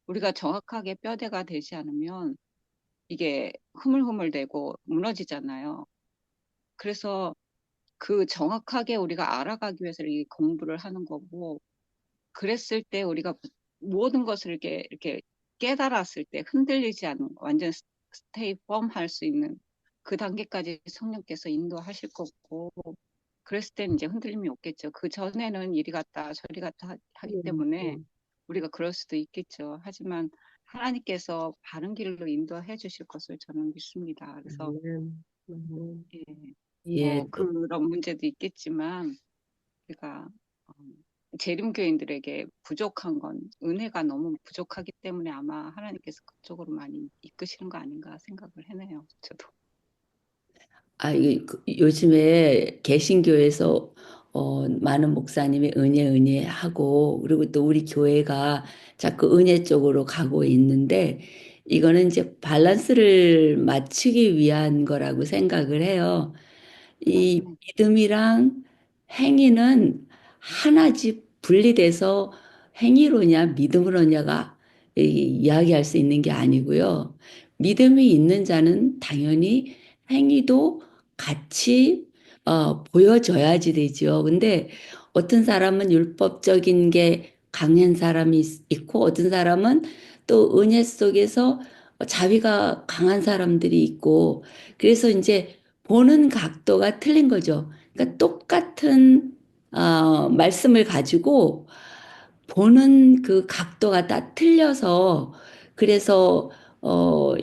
우리가 정확하게 뼈대가 되지 않으면 이게 흐물흐물되고 무너지잖아요. 그래서 그 정확하게 우리가 알아가기 위해서 이 공부를 하는 거고 그랬을 때 우리가 모든 것을 이렇게 깨달았을 때 흔들리지 않는 완전 스테이 펌 할 수 있는 그 단계까지 성령께서 인도하실 거고 그랬을 때는 이제 흔들림이 없겠죠. 그 전에는 이리 갔다 저리 갔다 하기 때문에 우리가 그럴 수도 있겠죠. 하지만 하나님께서 바른 길로 인도해 주실 것을 저는 믿습니다. 그래서 아멘. 아멘. 예, 예, 그런 문제도 있겠지만 우리가 재림교인들에게 부족한 건 은혜가 너무 부족하기 때문에 아마 하나님께서 그쪽으로 많이 이끄시는 거 아닌가 생각을 해내요. 저도. 요즘에 개신교에서 많은 목사님이 은혜 하고 그리고 또 우리 교회가 자꾸 은혜 쪽으로 가고 있는데 이거는 이제 밸런스를 맞추기 위한 거라고 생각을 해요. 이 맞습니다. 믿음이랑 행위는 하나씩 분리돼서 행위로냐 믿음으로냐가 이야기할 수 있는 게 아니고요. 믿음이 있는 자는 당연히 행위도 같이 보여줘야지 되죠. 근데 어떤 사람은 율법적인 게 강한 사람이 있고 어떤 사람은 또 은혜 속에서 자비가 강한 사람들이 있고 그래서 이제 보는 각도가 틀린 거죠. 그러니까 똑같은 말씀을 가지고 보는 그 각도가 다 틀려서 그래서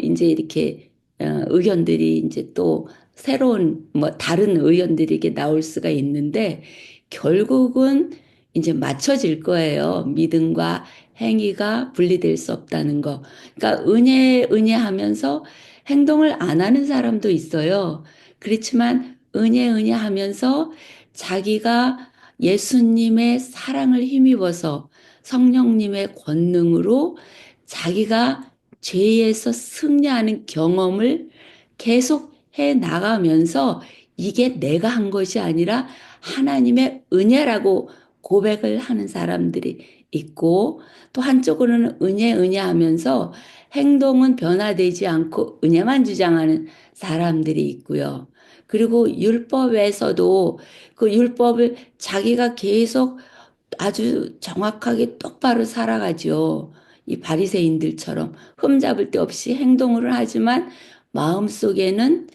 이제 이렇게 의견들이 이제 또 새로운 뭐 다른 의견들이 이렇게 나올 수가 있는데 결국은 이제 맞춰질 거예요. 믿음과 행위가 분리될 수 없다는 거. 그러니까 은혜 하면서 행동을 안 하는 사람도 있어요. 그렇지만 은혜 하면서 자기가 예수님의 사랑을 힘입어서 성령님의 권능으로 자기가 죄에서 승리하는 경험을 계속 해 나가면서 이게 내가 한 것이 아니라 하나님의 은혜라고 고백을 하는 사람들이 있고 또 한쪽으로는 은혜 하면서 행동은 변화되지 않고 은혜만 주장하는 사람들이 있고요. 그리고 율법에서도 그 율법을 자기가 계속 아주 정확하게 똑바로 살아가죠. 이 바리새인들처럼 흠잡을 데 없이 행동을 하지만 마음속에는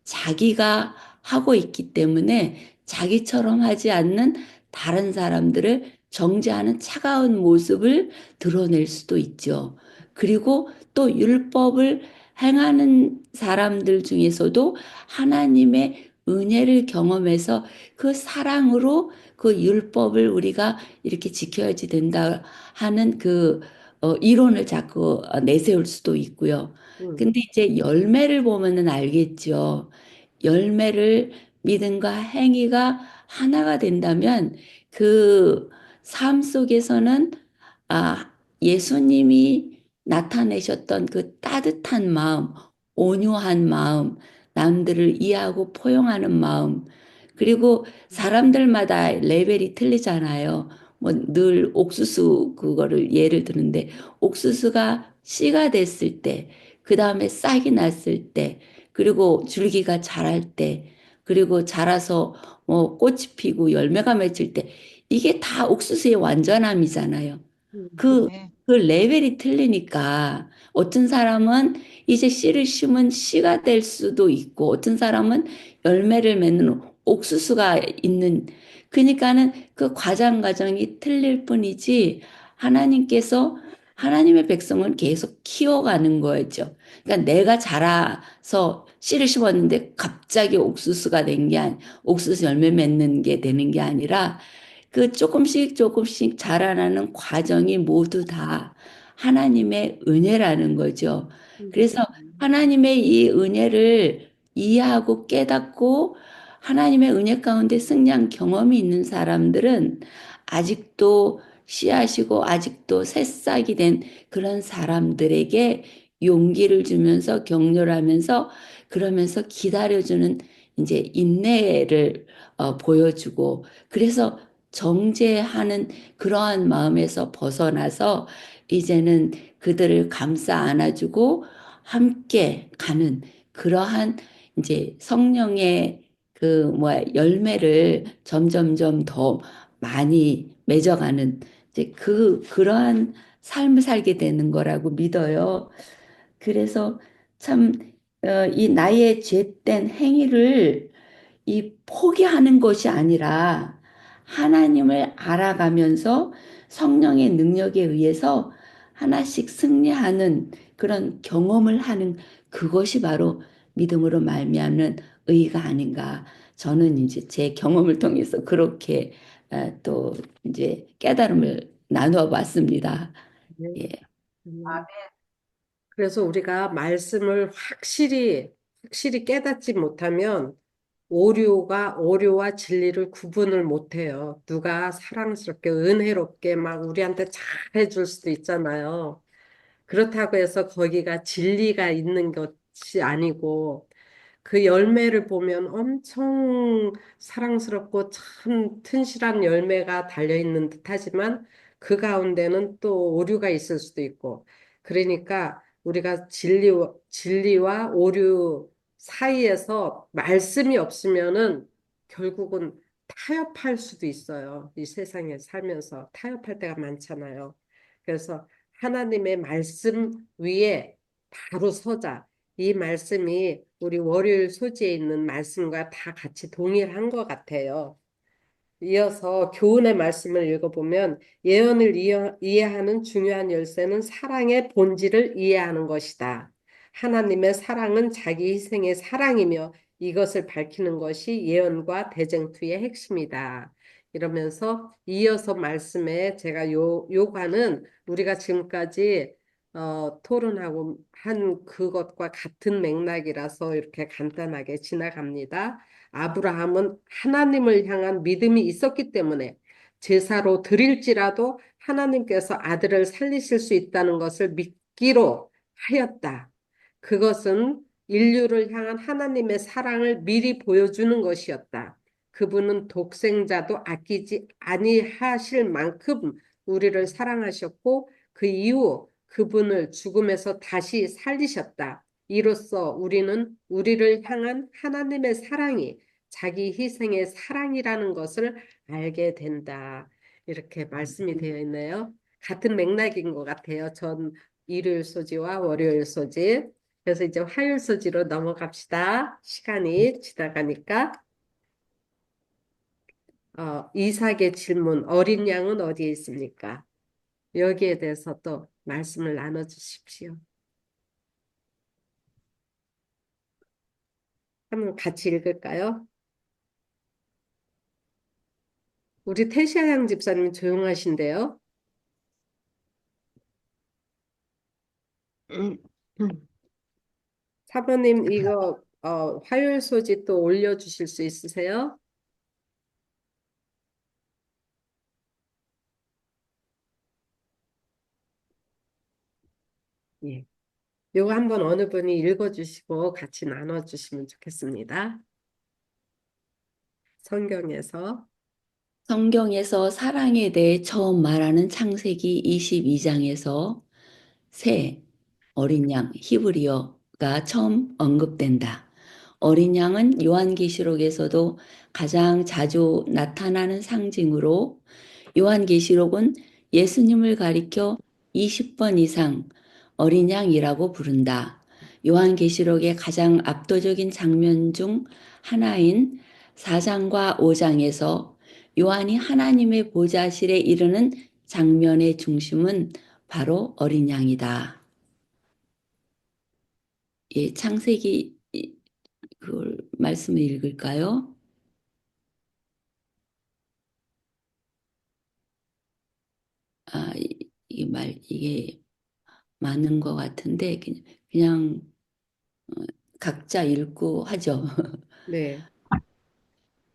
자기가 하고 있기 때문에 자기처럼 하지 않는 다른 사람들을 정죄하는 차가운 모습을 드러낼 수도 있죠. 그리고 또 율법을 행하는 사람들 중에서도 하나님의 은혜를 경험해서 그 사랑으로 그 율법을 우리가 이렇게 지켜야지 된다 하는 그 이론을 자꾸 내세울 수도 있고요. 근데 이제 열매를 보면은 알겠죠. 열매를 믿음과 행위가 하나가 된다면 그 삶 속에서는 예수님이 나타내셨던 그 따뜻한 마음, 온유한 마음, 남들을 이해하고 포용하는 마음, 그리고 사람들마다 레벨이 틀리잖아요. 뭐 늘 옥수수 그거를 예를 드는데 옥수수가 씨가 됐을 때, 그 다음에 싹이 났을 때, 그리고 줄기가 자랄 때, 그리고 자라서 뭐 꽃이 피고 열매가 맺힐 때, 이게 다 옥수수의 완전함이잖아요. 그, 네. 그 레벨이 틀리니까 어떤 사람은 이제 씨를 심은 씨가 될 수도 있고 어떤 사람은 열매를 맺는 옥수수가 있는 그러니까는 그 과정이 틀릴 뿐이지 하나님께서 하나님의 백성을 계속 키워가는 거죠. 그러니까 내가 자라서 씨를 심었는데 갑자기 옥수수가 된 게 옥수수 열매 맺는 게 되는 게 아니라 그 조금씩 자라나는 과정이 모두 다 하나님의 은혜라는 거죠. 그래서 하나님의 이 은혜를 이해하고 깨닫고 하나님의 은혜 가운데 승리한 경험이 있는 사람들은 아직도 씨앗이고 아직도 새싹이 된 그런 사람들에게 용기를 주면서 격려하면서 그러면서 기다려주는 이제 인내를 보여주고 그래서 정죄하는 그러한 마음에서 벗어나서 이제는 그들을 감싸 안아주고 함께 가는 그러한 이제 성령의 그 뭐야 열매를 점점점 더 많이 맺어가는 이제 그러한 삶을 살게 되는 거라고 믿어요. 그래서 참, 이 나의 죄된 행위를 이 포기하는 것이 아니라 하나님을 알아가면서 성령의 능력에 의해서 하나씩 승리하는 그런 경험을 하는 그것이 바로 믿음으로 말미암는 의가 아닌가. 저는 이제 제 경험을 통해서 그렇게 또 이제 깨달음을 나누어 봤습니다. 네. 예. 음. 그래서 우리가 말씀을 확실히 깨닫지 못하면 오류와 진리를 구분을 못해요. 누가 사랑스럽게 은혜롭게 막 우리한테 잘해줄 수도 있잖아요. 그렇다고 해서 거기가 진리가 있는 것이 아니고 그 열매를 보면 엄청 사랑스럽고 참 튼실한 열매가 달려있는 듯하지만 그 가운데는 또 오류가 있을 수도 있고 그러니까 우리가 진리와 오류 사이에서 말씀이 없으면은 결국은 타협할 수도 있어요. 이 세상에 살면서 타협할 때가 많잖아요. 그래서 하나님의 말씀 위에 바로 서자. 이 말씀이 우리 월요일 소지에 있는 말씀과 다 같이 동일한 것 같아요. 이어서 교훈의 말씀을 읽어보면 예언을 이해하는 중요한 열쇠는 사랑의 본질을 이해하는 것이다. 하나님의 사랑은 자기 희생의 사랑이며 이것을 밝히는 것이 예언과 대쟁투의 핵심이다. 이러면서 이어서 말씀에 제가 요구하는 우리가 지금까지 토론하고 한 그것과 같은 맥락이라서 이렇게 간단하게 지나갑니다. 아브라함은 하나님을 향한 믿음이 있었기 때문에 제사로 드릴지라도 하나님께서 아들을 살리실 수 있다는 것을 믿기로 하였다. 그것은 인류를 향한 하나님의 사랑을 미리 보여주는 것이었다. 그분은 독생자도 아끼지 아니하실 만큼 우리를 사랑하셨고 그 이후 그분을 죽음에서 다시 살리셨다. 이로써 우리는 우리를 향한 하나님의 사랑이 자기 희생의 사랑이라는 것을 알게 된다. 이렇게 말씀이 되어 있네요. 같은 맥락인 것 같아요. 전 일요일 소지와 월요일 소지. 그래서 이제 화요일 소지로 넘어갑시다. 시간이 지나가니까. 이삭의 질문, 어린 양은 어디에 있습니까? 여기에 대해서 또 말씀을 나눠주십시오. 한번 같이 읽을까요? 우리 태시아 양 집사님 조용하신데요. 사모님 이거 화요일 소지 또 올려주실 수 있으세요? 예. 요거 한번 어느 분이 읽어주시고 같이 나눠주시면 좋겠습니다. 성경에서. 성경에서 사랑에 대해 처음 말하는 창세기 22장에서 새 어린 양 히브리어가 처음 언급된다. 어린 양은 요한계시록에서도 가장 자주 나타나는 상징으로 요한계시록은 예수님을 가리켜 20번 이상 어린 양이라고 부른다. 요한계시록의 가장 압도적인 장면 중 하나인 4장과 5장에서 요한이 하나님의 보좌실에 이르는 장면의 중심은 바로 어린 양이다. 예, 창세기 그걸 말씀을 읽을까요? 이게 많은 것 같은데 그냥 각자 읽고 하죠. 네.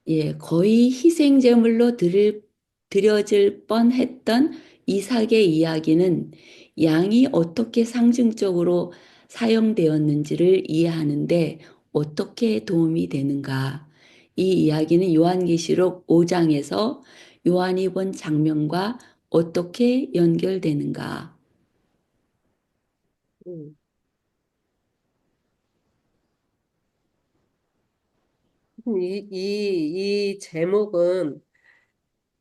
예, 거의 희생 제물로 드려질 뻔했던 이삭의 이야기는 양이 어떻게 상징적으로 사용되었는지를 이해하는데 어떻게 도움이 되는가? 이 이야기는 요한계시록 5장에서 요한이 본 장면과 어떻게 연결되는가? 음. 이 제목은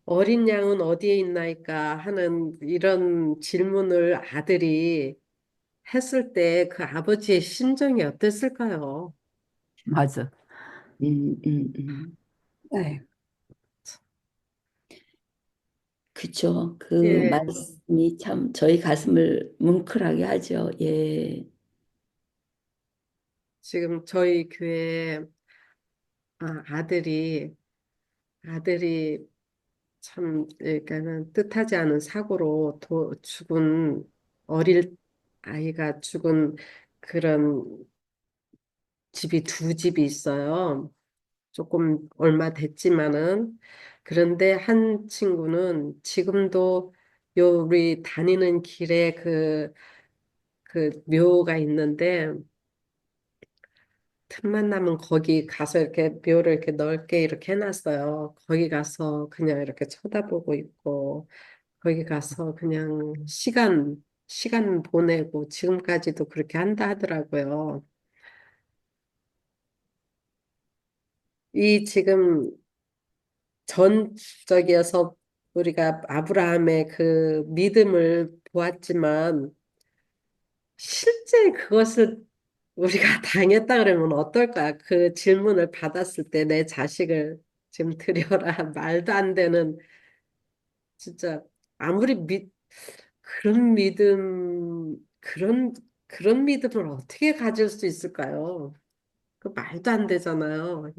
어린 양은 어디에 있나이까 하는 이런 질문을 아들이 했을 때 그 아버지의 심정이 어땠을까요? 맞아. 음, 음, 음. 네. 그쵸. 그 예, 말씀이 참 저희 가슴을 뭉클하게 하죠. 예. 지금 저희 교회 아들이 참 그러니까는 뜻하지 않은 사고로 죽은 어릴 아이가 죽은 그런 집이 두 집이 있어요. 조금 얼마 됐지만은 그런데 한 친구는 지금도 우리 다니는 길에 그 묘가 있는데 틈만 나면 거기 가서 이렇게 묘를 이렇게 넓게 이렇게 해놨어요. 거기 가서 그냥 이렇게 쳐다보고 있고 거기 가서 그냥 시간 보내고 지금까지도 그렇게 한다 하더라고요. 이 지금 전적이어서 우리가 아브라함의 그 믿음을 보았지만 실제 그것을 우리가 당했다 그러면 어떨까? 그 질문을 받았을 때 내 자식을 지금 들여라. 말도 안 되는 진짜 아무리 그런 그런 믿음을 어떻게 가질 수 있을까요? 그 말도 안 되잖아요.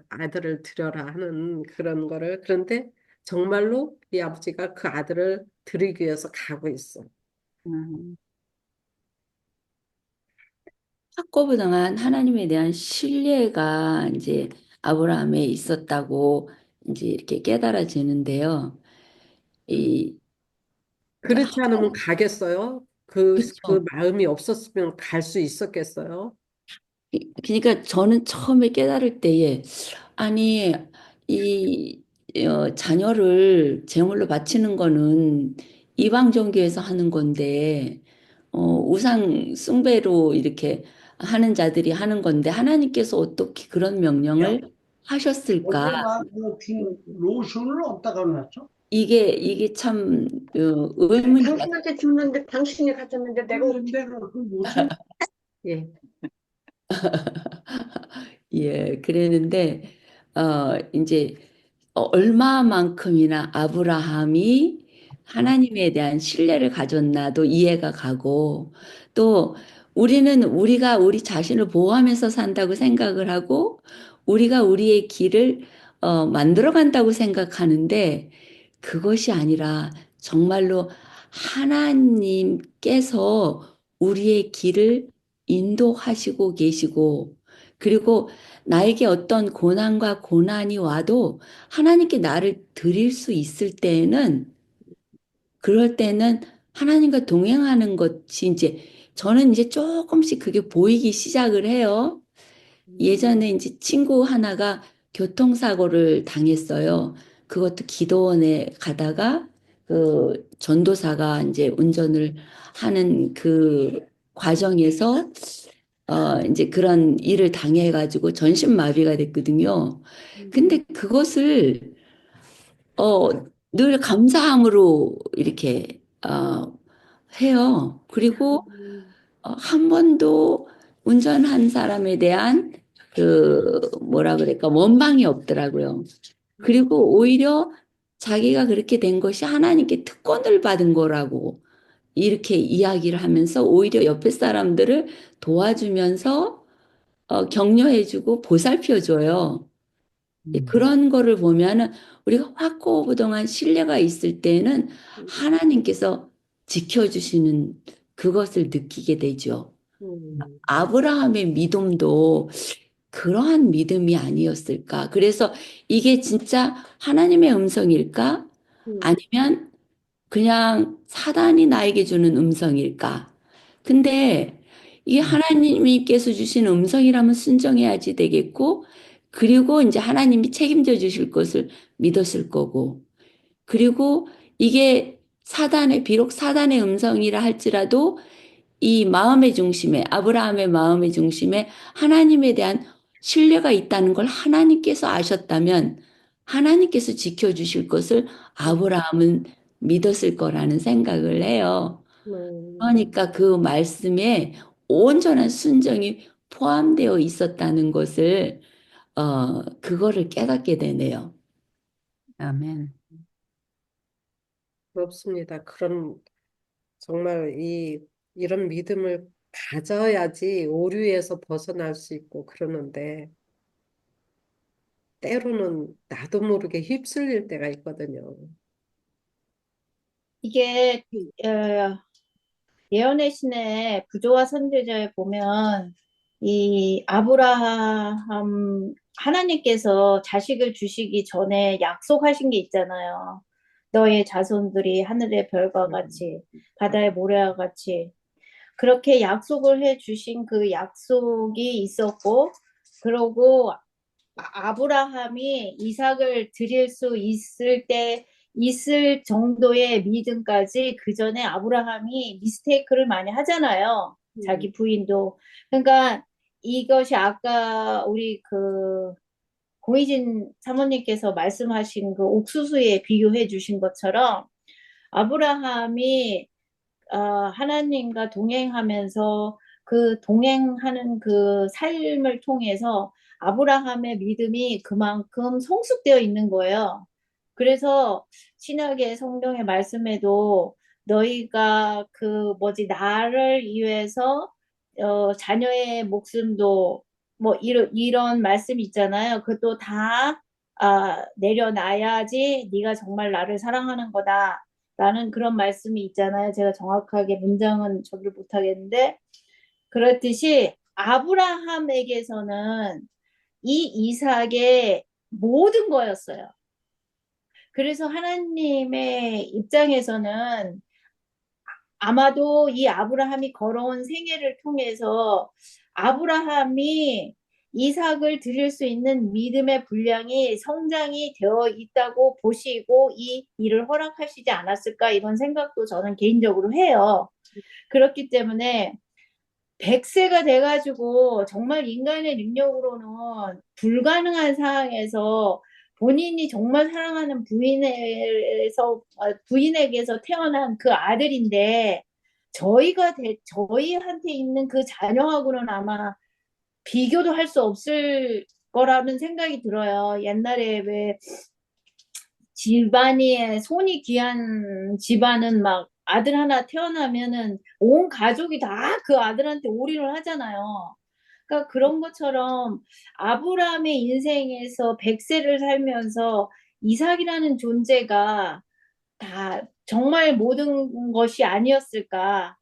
아들을 들여라 하는 그런 거를. 그런데 정말로 이 아버지가 그 아들을 들이기 위해서 가고 있어. 음, 확고부동한 하나님에 대한 신뢰가 이제 아브라함에 있었다고 이제 이렇게 깨달아지는데요. 이, 그러니까 그렇지 않으면 가겠어요? 그 그렇죠. 마음이 없었으면 갈 수 있었겠어요? 그러니까 저는 처음에 깨달을 때에 아니 이 자녀를 제물로 바치는 거는 이방 종교에서 하는 건데 우상 숭배로 이렇게 하는 자들이 하는 건데 하나님께서 어떻게 그런 야, 명령을 하셨을까? 어제 나그 로션을 어디다가 놨어? 이게 참 아니, 의문이 당신한테 줬는데 당신이 가졌는데 내가 그 로션 예. 예, 그랬는데, 이제, 얼마만큼이나 아브라함이 하나님에 대한 신뢰를 가졌나도 이해가 가고, 또 우리는 우리가 우리 자신을 보호하면서 산다고 생각을 하고, 우리가 우리의 길을, 만들어 간다고 생각하는데, 그것이 아니라 정말로 하나님께서 우리의 길을 인도하시고 계시고, 그리고 나에게 어떤 고난과 고난이 와도 하나님께 나를 드릴 수 있을 때에는, 그럴 때는 하나님과 동행하는 것이 이제, 저는 이제 조금씩 그게 보이기 시작을 해요. 예전에 이제 친구 하나가 교통사고를 당했어요. 그것도 기도원에 가다가 그 전도사가 이제 운전을 하는 그 과정에서 이제 그런 일을 당해가지고 전신마비가 됐거든요. 근데 그것을 어, 늘 감사함으로 이렇게 해요. 그리고 한 번도 운전한 사람에 대한 그 뭐라 그럴까 원망이 없더라고요. 그리고 오히려 자기가 그렇게 된 것이 하나님께 특권을 받은 거라고 이렇게 이야기를 하면서 오히려 옆에 사람들을 도와주면서 격려해주고 보살펴줘요. 그런 거를 보면은 우리가 확고부동한 신뢰가 있을 때는 하나님께서 지켜주시는 그것을 느끼게 되죠. 음, 아브라함의 믿음도 그러한 믿음이 아니었을까? 그래서 이게 진짜 하나님의 음성일까? 음, 아니면 그냥 사단이 나에게 주는 음성일까? 근데 이게 하나님께서 주신 음성이라면 순종해야지 되겠고, 그리고 이제 하나님이 책임져 주실 것을 믿었을 거고, 그리고 이게 비록 사단의 음성이라 할지라도 이 마음의 중심에, 아브라함의 마음의 중심에 하나님에 대한 신뢰가 있다는 걸 하나님께서 아셨다면 하나님께서 지켜주실 것을 아브라함은 믿었을 거라는 생각을 해요. 그러니까 그 말씀에 온전한 순종이 포함되어 있었다는 것을, 그거를 깨닫게 되네요. 아멘. 부럽습니다. 정말 이런 믿음을 가져야지 오류에서 벗어날 수 있고 그러는데, 때로는 나도 모르게 휩쓸릴 때가 있거든요. 이게 예언의 신의 부조와 선지자에 보면 이 아브라함 하나님께서 자식을 주시기 전에 약속하신 게 있잖아요. 너의 자손들이 하늘의 별과 같이 바다의 모래와 같이 그렇게 약속을 해 주신 그 약속이 있었고 그러고 아브라함이 이삭을 드릴 수 있을 정도의 믿음까지 그 전에 아브라함이 미스테이크를 많이 하잖아요. 자기 부인도. 그러니까 이것이 아까 우리 그 고희진 사모님께서 말씀하신 그 옥수수에 비교해 주신 것처럼 아브라함이 하나님과 동행하면서 그 동행하는 그 삶을 통해서 아브라함의 믿음이 그만큼 성숙되어 있는 거예요. 그래서 신약의 성경의 말씀에도 너희가 그 뭐지 나를 위해서 자녀의 목숨도 뭐 이런 말씀 있잖아요. 그것도 다 내려놔야지 네가 정말 나를 사랑하는 거다. 라는 그런 말씀이 있잖아요. 제가 정확하게 문장은 저기를 못하겠는데 그렇듯이 아브라함에게서는 이 이삭의 모든 거였어요. 그래서 하나님의 입장에서는 아마도 이 아브라함이 걸어온 생애를 통해서 아브라함이 이삭을 드릴 수 있는 믿음의 분량이 성장이 되어 있다고 보시고 이 일을 허락하시지 않았을까 이런 생각도 저는 개인적으로 해요. 그렇기 때문에 100세가 돼가지고 정말 인간의 능력으로는 불가능한 상황에서 본인이 정말 사랑하는 부인에게서 태어난 그 아들인데 저희한테 있는 그 자녀하고는 아마 비교도 할 수 없을 거라는 생각이 들어요. 옛날에 왜 집안이 손이 귀한 집안은 막 아들 하나 태어나면은 온 가족이 다 그 아들한테 올인을 하잖아요. 그러니까 그런 것처럼 아브라함의 인생에서 100세를 살면서 이삭이라는 존재가 다 정말 모든 것이 아니었을까.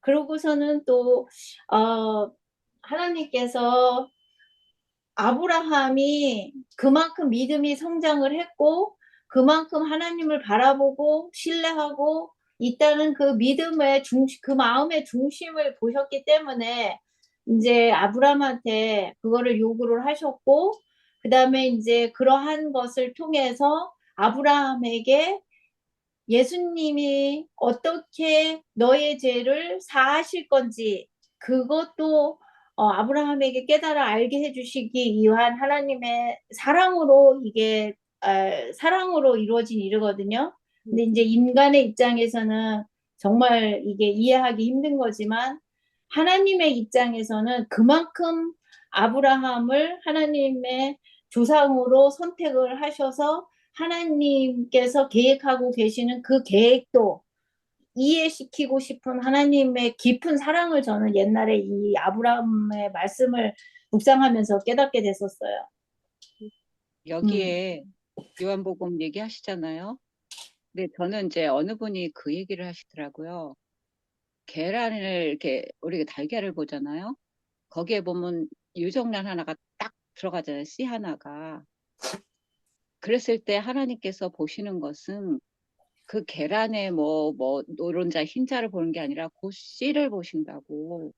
그러고서는 또 하나님께서 아브라함이 그만큼 믿음이 성장을 했고 그만큼 하나님을 바라보고 신뢰하고 있다는 그 그 마음의 중심을 보셨기 때문에 이제 아브라함한테 그거를 요구를 하셨고 그 다음에 이제 그러한 것을 통해서 아브라함에게 예수님이 어떻게 너의 죄를 사하실 건지 그것도 아브라함에게 깨달아 알게 해주시기 위한 하나님의 사랑으로 이게 사랑으로 이루어진 일이거든요. 근데 이제 인간의 입장에서는 정말 이게 이해하기 힘든 거지만 하나님의 입장에서는 그만큼 아브라함을 하나님의 조상으로 선택을 하셔서 하나님께서 계획하고 계시는 그 계획도 이해시키고 싶은 하나님의 깊은 사랑을 저는 옛날에 이 아브라함의 말씀을 묵상하면서 깨닫게 됐었어요. 여기에 요한복음 얘기하시잖아요. 근데 저는 이제 어느 분이 그 얘기를 하시더라고요. 계란을 이렇게 우리가 달걀을 보잖아요. 거기에 보면 유정란 하나가 딱 들어가잖아요. 씨 하나가. 그랬을 때 하나님께서 보시는 것은 그 계란에 뭐 노른자 흰자를 보는 게 아니라 그 씨를 보신다고.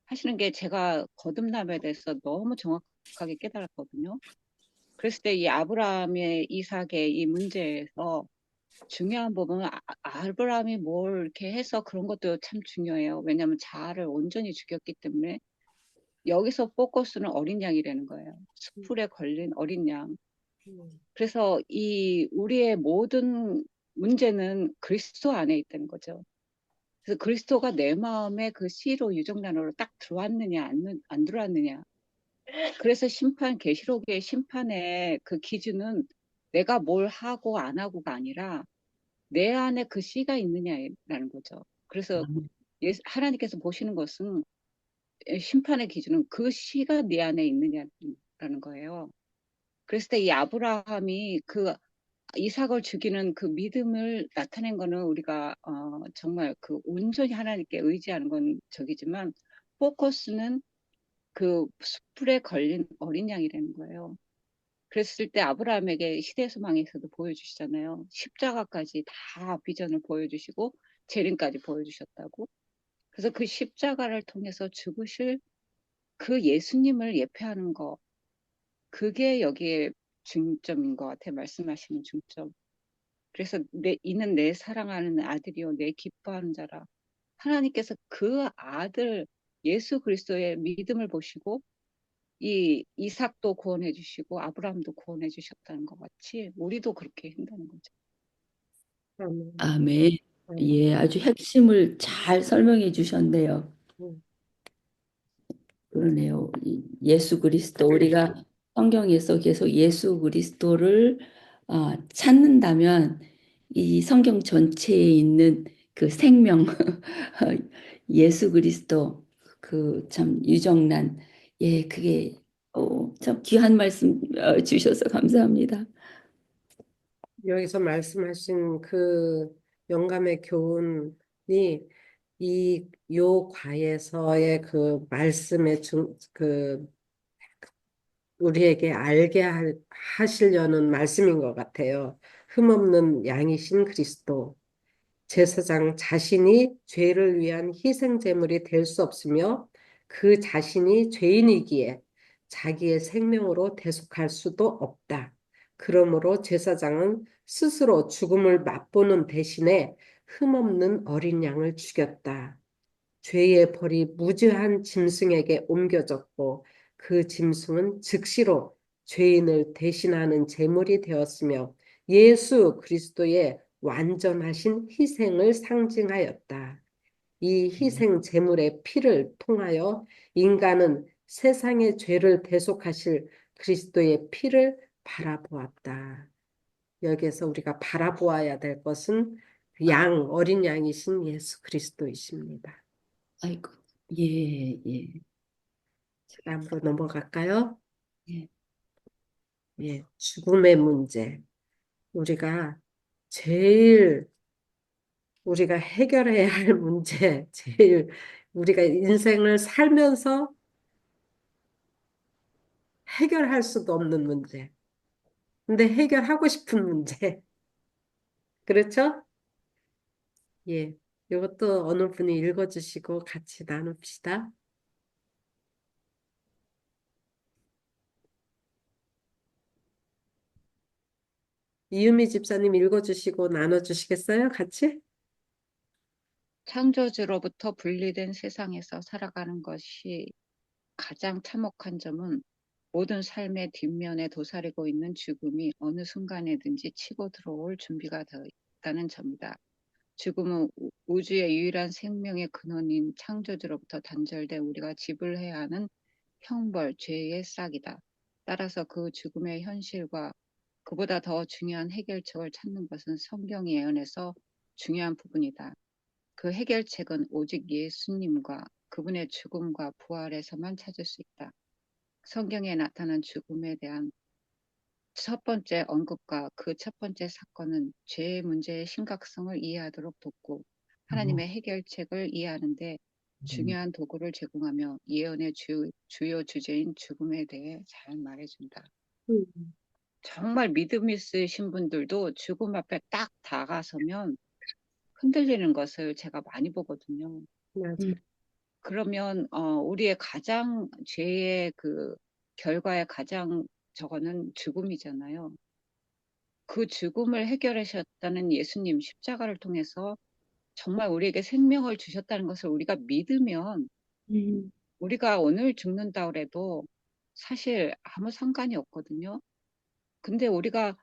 하시는 게 제가 거듭남에 대해서 너무 정확하게 깨달았거든요. 그랬을 때 이 아브라함의 이삭의 이 문제에서 중요한 부분은 아브라함이 뭘 이렇게 해서 그런 것도 참 중요해요. 왜냐하면 자아를 온전히 죽였기 때문에 여기서 포커스는 어린 양이라는 거예요. 숯불에 걸린 어린 양. 그래서 이 우리의 모든 문제는 그리스도 안에 있다는 거죠. 그래서 그리스도가 내 마음에 그 씨로 유정단으로 딱 들어왔느냐 안 들어왔느냐. 그래서 계시록의 심판의 그 기준은 내가 뭘 하고 안 하고가 아니라 내 안에 그 씨가 있느냐라는 거죠. 그래서 하나님께서 보시는 것은 심판의 기준은 그 씨가 네 안에 있느냐라는 거예요. 그랬을 때 이 아브라함이 그 이삭을 죽이는 그 믿음을 나타낸 거는 우리가 정말 그 온전히 하나님께 의지하는 건 저기지만 포커스는 그 숯불에 걸린 어린 양이라는 거예요. 그랬을 때 아브라함에게 시대소망에서도 보여주시잖아요. 십자가까지 다 비전을 보여주시고 재림까지 보여주셨다고. 그래서 그 십자가를 통해서 죽으실 그 예수님을 예표하는 거, 그게 여기에 중점인 것 같아요. 말씀하시는 중점. 그래서 이는 내 사랑하는 아들이요 내 기뻐하는 자라. 하나님께서 그 아들 예수 그리스도의 믿음을 보시고 이 이삭도 구원해 주시고 아브라함도 구원해 주셨다는 것 같이 우리도 그렇게 한다는 거죠. 아멘. 아멘. 아멘. 예, 아주 핵심을 잘 설명해 주셨네요. 음. 그러네요. 예수 그리스도, 우리가 성경에서 계속 예수 그리스도를 찾는다면 이 성경 전체에 있는 그 생명, 예수 그리스도, 그 참 유정란, 예, 그게 참 귀한 말씀 주셔서 감사합니다. 여기서 말씀하신 그 영감의 교훈이 요 과에서의 그 말씀의 우리에게 알게 하시려는 말씀인 것 같아요. 흠없는 양이신 그리스도. 제사장 자신이 죄를 위한 희생 제물이 될 수 없으며 그 자신이 죄인이기에 자기의 생명으로 대속할 수도 없다. 그러므로 제사장은 스스로 죽음을 맛보는 대신에 흠없는 어린 양을 죽였다. 죄의 벌이 무죄한 짐승에게 옮겨졌고 그 짐승은 즉시로 죄인을 대신하는 제물이 되었으며 예수 그리스도의 완전하신 희생을 상징하였다. 이 희생 제물의 피를 통하여 인간은 세상의 죄를 대속하실 그리스도의 피를 바라보았다. 여기에서 우리가 바라보아야 될 것은 어린 양이신 예수 그리스도이십니다. 아이고, 예, 예, 다음으로 넘어갈까요? 예. 예, 죽음의 문제. 우리가 제일 우리가 해결해야 할 문제, 제일 우리가 인생을 살면서 해결할 수도 없는 문제. 근데 해결하고 싶은 문제. 그렇죠? 예. 이것도 어느 분이 읽어주시고 같이 나눕시다. 이유미 집사님 읽어주시고 나눠주시겠어요? 같이? 창조주로부터 분리된 세상에서 살아가는 것이 가장 참혹한 점은 모든 삶의 뒷면에 도사리고 있는 죽음이 어느 순간에든지 치고 들어올 준비가 되어 있다는 점이다. 죽음은 우주의 유일한 생명의 근원인 창조주로부터 단절돼 우리가 지불해야 하는 형벌, 죄의 싹이다. 따라서 그 죽음의 현실과 그보다 더 중요한 해결책을 찾는 것은 성경이 예언해서 중요한 부분이다. 그 해결책은 오직 예수님과 그분의 죽음과 부활에서만 찾을 수 있다. 성경에 나타난 죽음에 대한 첫 번째 언급과 그 첫 번째 사건은 죄의 문제의 심각성을 이해하도록 돕고 하나님의 해결책을 이해하는데 중요한 도구를 제공하며 예언의 주요 주제인 죽음에 대해 잘 말해준다. 음, 정말 믿음 있으신 분들도 죽음 앞에 딱 다가서면 흔들리는 것을 제가 많이 보거든요. 맞아. 음, 그러면 우리의 가장 죄의 그 결과의 가장 저거는 죽음이잖아요. 그 죽음을 해결하셨다는 예수님 십자가를 통해서 정말 우리에게 생명을 주셨다는 것을 우리가 믿으면 우리가 오늘 죽는다 그래도 사실 아무 상관이 없거든요. 근데 우리가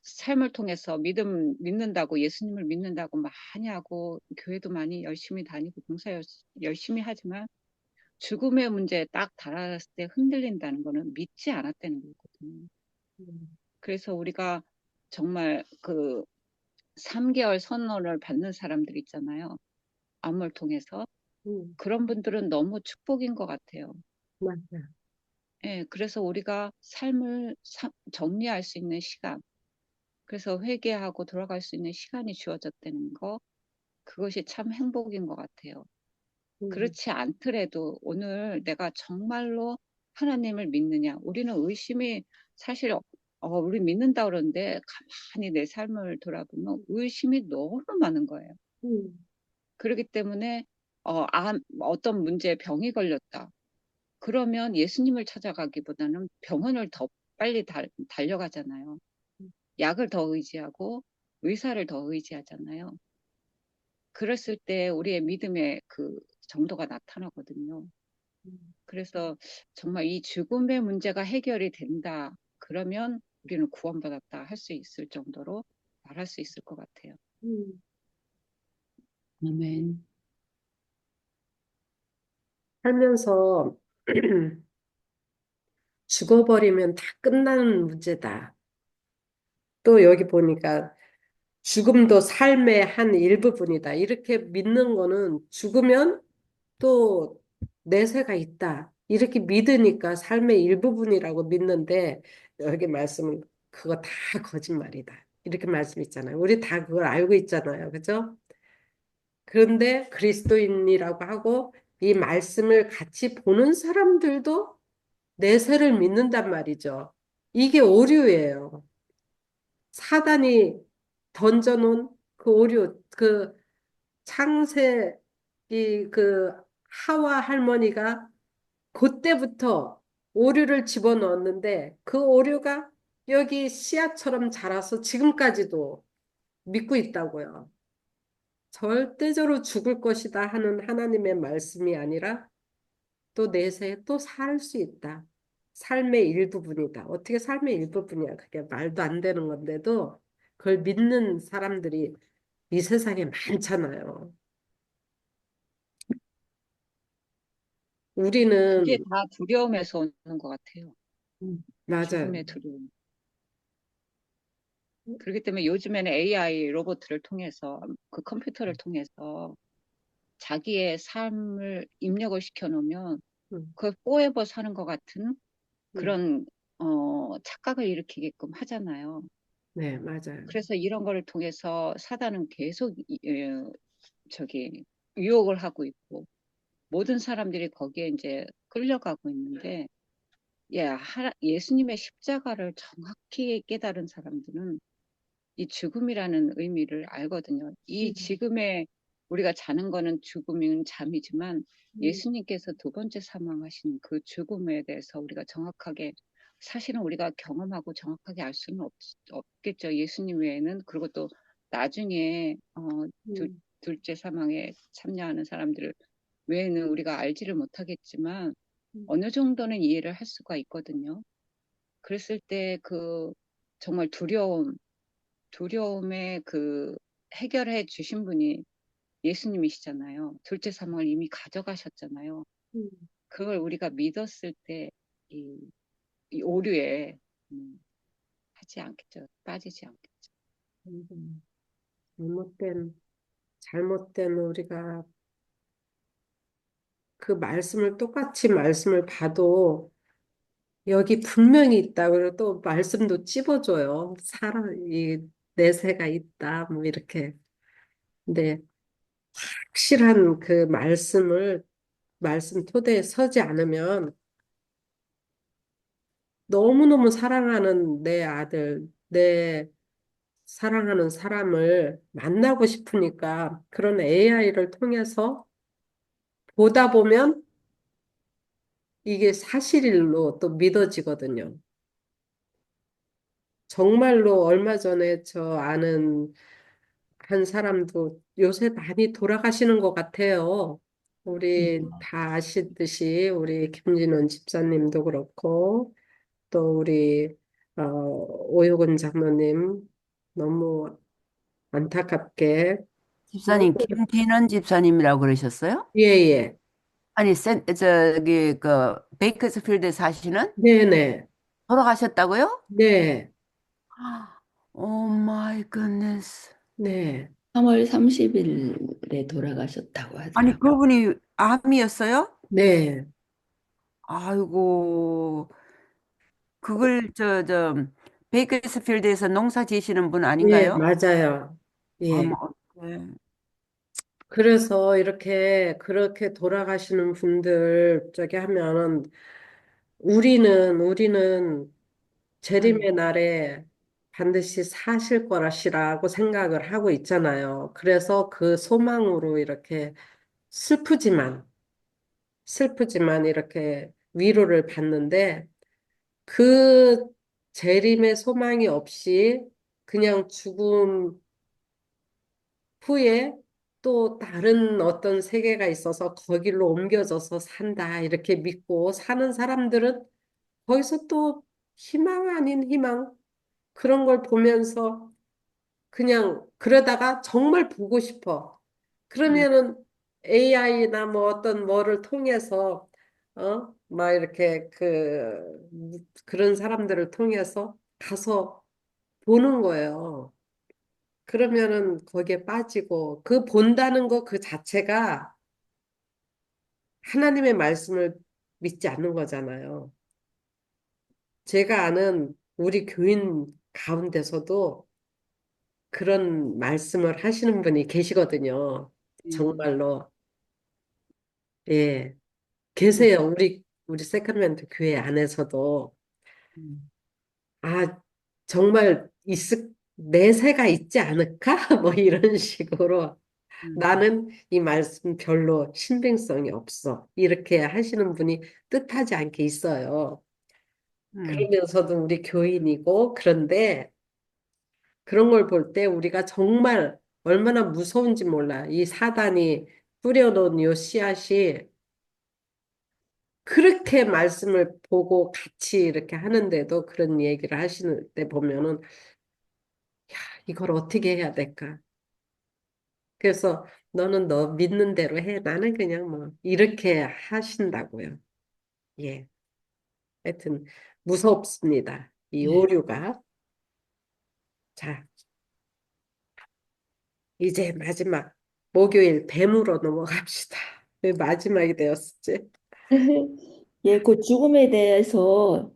삶을 통해서 믿는다고 예수님을 믿는다고 많이 하고 교회도 많이 열심히 다니고 봉사 열심히 하지만 죽음의 문제에 딱 달았을 때 흔들린다는 거는 믿지 않았다는 거거든요. 그래서 우리가 정말 그 3개월 선언을 받는 사람들 있잖아요. 암을 통해서. 그런 분들은 너무 축복인 것 같아요. 맞아. 예, 그래서 우리가 삶을 정리할 수 있는 시간, 그래서 회개하고 돌아갈 수 있는 시간이 주어졌다는 거, 그것이 참 행복인 것 같아요. 그렇지 않더라도 오늘 내가 정말로 하나님을 믿느냐? 우리는 의심이 사실 우리 믿는다 그러는데 가만히 내 삶을 돌아보면 의심이 너무 많은 거예요. 그렇기 때문에 어떤 문제에 병이 걸렸다. 그러면 예수님을 찾아가기보다는 병원을 더 빨리 달려가잖아요. 약을 더 의지하고 의사를 더 의지하잖아요. 그랬을 때 우리의 믿음의 그 정도가 나타나거든요. 그래서 정말 이 죽음의 문제가 해결이 된다. 그러면 우리는 구원받았다 할 수 있을 정도로 말할 수 있을 것 같아요. 아멘. 살면서 죽어버리면 다 끝나는 문제다. 또 여기 보니까 죽음도 삶의 한 일부분이다. 이렇게 믿는 거는 죽으면 또 내세가 있다. 이렇게 믿으니까 삶의 일부분이라고 믿는데 여기 말씀은 그거 다 거짓말이다. 이렇게 말씀 있잖아요. 우리 다 그걸 알고 있잖아요. 그죠? 그런데 그리스도인이라고 하고 이 말씀을 같이 보는 사람들도 내세를 믿는단 말이죠. 이게 오류예요. 사단이 던져놓은 그 오류, 그 창세, 그 하와 할머니가 그때부터 오류를 집어넣었는데 그 오류가 여기 씨앗처럼 자라서 지금까지도 믿고 있다고요. 절대적으로 죽을 것이다 하는 하나님의 말씀이 아니라 또 내세 또 살 수 있다. 삶의 일부분이다. 어떻게 삶의 일부분이야? 그게 말도 안 되는 건데도 그걸 믿는 사람들이 이 세상에 많잖아요. 그게 우리는 다 두려움에서 오는 것 같아요. 맞아요. 죽음의 두려움. 그렇기 때문에 요즘에는 AI 로봇을 통해서 그 컴퓨터를 통해서 자기의 삶을 입력을 시켜놓으면 음, 그걸 포에버 사는 것 같은 음. 그런 착각을 일으키게끔 하잖아요. 네, 맞아요. 그래서 이런 거를 통해서 사단은 계속 저기 유혹을 하고 있고 모든 사람들이 거기에 이제 끌려가고 있는데 예수님의 십자가를 정확히 깨달은 사람들은 이 죽음이라는 의미를 알거든요. 이 지금의 우리가 자는 거는 죽음인 잠이지만 예수님께서 두 번째 사망하신 그 죽음에 대해서 우리가 정확하게 사실은 우리가 경험하고 정확하게 알 수는 없겠죠. 예수님 외에는. 그리고 또 나중에 음, 둘째 사망에 참여하는 사람들 외에는 우리가 알지를 못하겠지만 어느 정도는 이해를 할 수가 있거든요. 그랬을 때 그 정말 두려움의 그 해결해 주신 분이 예수님이시잖아요. 둘째 사망을 이미 가져가셨잖아요. 음, 그걸 우리가 믿었을 때 이, 이 오류에 하지 않겠죠. 빠지지 않겠죠. 음. 잘못된 우리가 그 말씀을 똑같이 말씀을 봐도 여기 분명히 있다. 그리고 또 말씀도 찝어줘요. 이 내세가 있다. 뭐 이렇게. 근데 확실한 그 말씀 토대에 서지 않으면 너무너무 사랑하는 내 아들, 내 사랑하는 사람을 만나고 싶으니까 그런 AI를 통해서 보다 보면 이게 사실로 또 믿어지거든요. 정말로 얼마 전에 저 아는 한 사람도 요새 많이 돌아가시는 것 같아요. 우리 다 아시듯이 우리 김진원 집사님도 그렇고 또 우리 오유근 장로님 너무 안타깝게 집사님, 김태년 집사님이라고 그러셨어요? 예예 아니, 저기, 베이커스필드에 사시는? 네네 돌아가셨다고요? 네 오 마이 굿네스. 네. 3월 30일에 돌아가셨다고 아니, 하더라고요. 그분이 암이었어요? 네. 아이고, 그걸, 베이커스필드에서 농사 지시는 분 예, 아닌가요? 맞아요. 어머, 예. 네. 그래서 이렇게 그렇게 돌아가시는 분들 저기 하면은 우리는 재림의 날에 반드시 사실 거라시라고 생각을 하고 있잖아요. 그래서 그 소망으로 이렇게 슬프지만 이렇게 위로를 받는데 그 재림의 소망이 없이 그냥 죽음 후에 또 다른 어떤 세계가 있어서 거기로 옮겨져서 산다 이렇게 믿고 사는 사람들은 거기서 또 희망 아닌 희망 그런 걸 보면서 그냥 그러다가 정말 보고 싶어. 음, 그러면은 AI나 뭐 어떤 뭐를 통해서 막 이렇게 그런 사람들을 통해서 가서 보는 거예요. 그러면은 거기에 빠지고 그 본다는 거 그 자체가 하나님의 말씀을 믿지 않는 거잖아요. 제가 아는 우리 교인 가운데서도 그런 말씀을 하시는 분이 계시거든요. 음, 정말로. 예. 음, 계세요. 우리 세크라멘트 교회 안에서도. 음, 아, 정말 내세가 있지 않을까? 뭐 이런 식으로. 음, 나는 이 말씀 별로 신빙성이 없어. 이렇게 하시는 분이 뜻하지 않게 있어요. 음, 그러면서도 우리 교인이고, 그런데 그런 걸 볼 때 우리가 정말 얼마나 무서운지 몰라. 이 사단이 뿌려놓은 요 씨앗이 그렇게 말씀을 보고 같이 이렇게 하는데도 그런 얘기를 하시는 때 보면은 이걸 어떻게 해야 될까? 그래서 너는 너 믿는 대로 해. 나는 그냥 뭐 이렇게 하신다고요. 예. 하여튼 무섭습니다. 이 네. 오류가. 자, 이제 마지막 목요일 뱀으로 넘어갑시다. 왜 마지막이 되었지? 예, 그 죽음에 대해서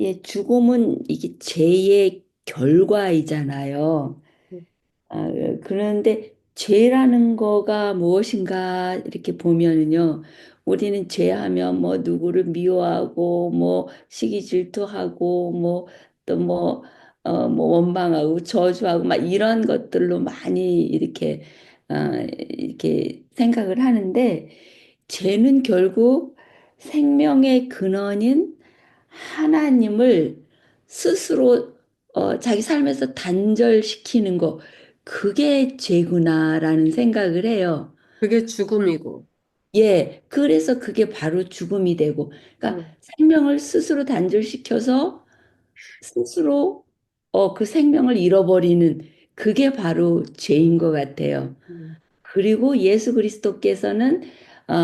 예, 죽음은 이게 죄의 결과이잖아요. 아, 그런데 죄라는 거가 무엇인가 이렇게 보면은요, 우리는 죄하면 뭐 누구를 미워하고 뭐 시기 질투하고 뭐 또 뭐 뭐 원망하고 저주하고 막 이런 것들로 많이 이렇게 생각을 하는데 죄는 결국 생명의 근원인 하나님을 스스로 자기 삶에서 단절시키는 거, 그게 죄구나라는 생각을 해요. 그게 죽음이고. 예, 그래서 그게 바로 죽음이 되고, 그러니까 음, 생명을 스스로 단절시켜서 스스로 그 생명을 잃어버리는 그게 바로 죄인 것 같아요. 음, 그리고 예수 그리스도께서는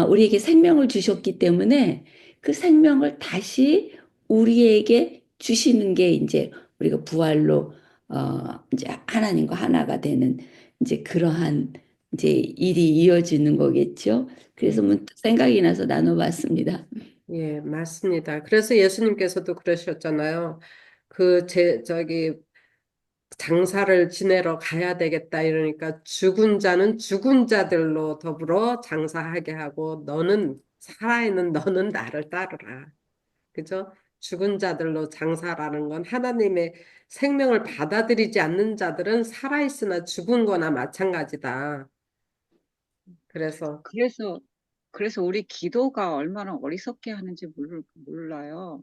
우리에게 생명을 주셨기 때문에 그 생명을 다시 우리에게 주시는 게 이제 우리가 부활로 이제 하나님과 하나가 되는 이제 그러한 이제 일이 이어지는 거겠죠. 그래서 예, 문득 생각이 나서 나눠봤습니다. 예, 맞습니다. 그래서 예수님께서도 그러셨잖아요. 저기, 장사를 지내러 가야 되겠다 이러니까 죽은 자는 죽은 자들로 더불어 장사하게 하고 살아있는 너는 나를 따르라. 그죠? 죽은 자들로 장사라는 건 하나님의 생명을 받아들이지 않는 자들은 살아있으나 죽은 거나 마찬가지다. 그래서 그래서 그래서 우리 기도가 얼마나 어리석게 하는지 몰라요.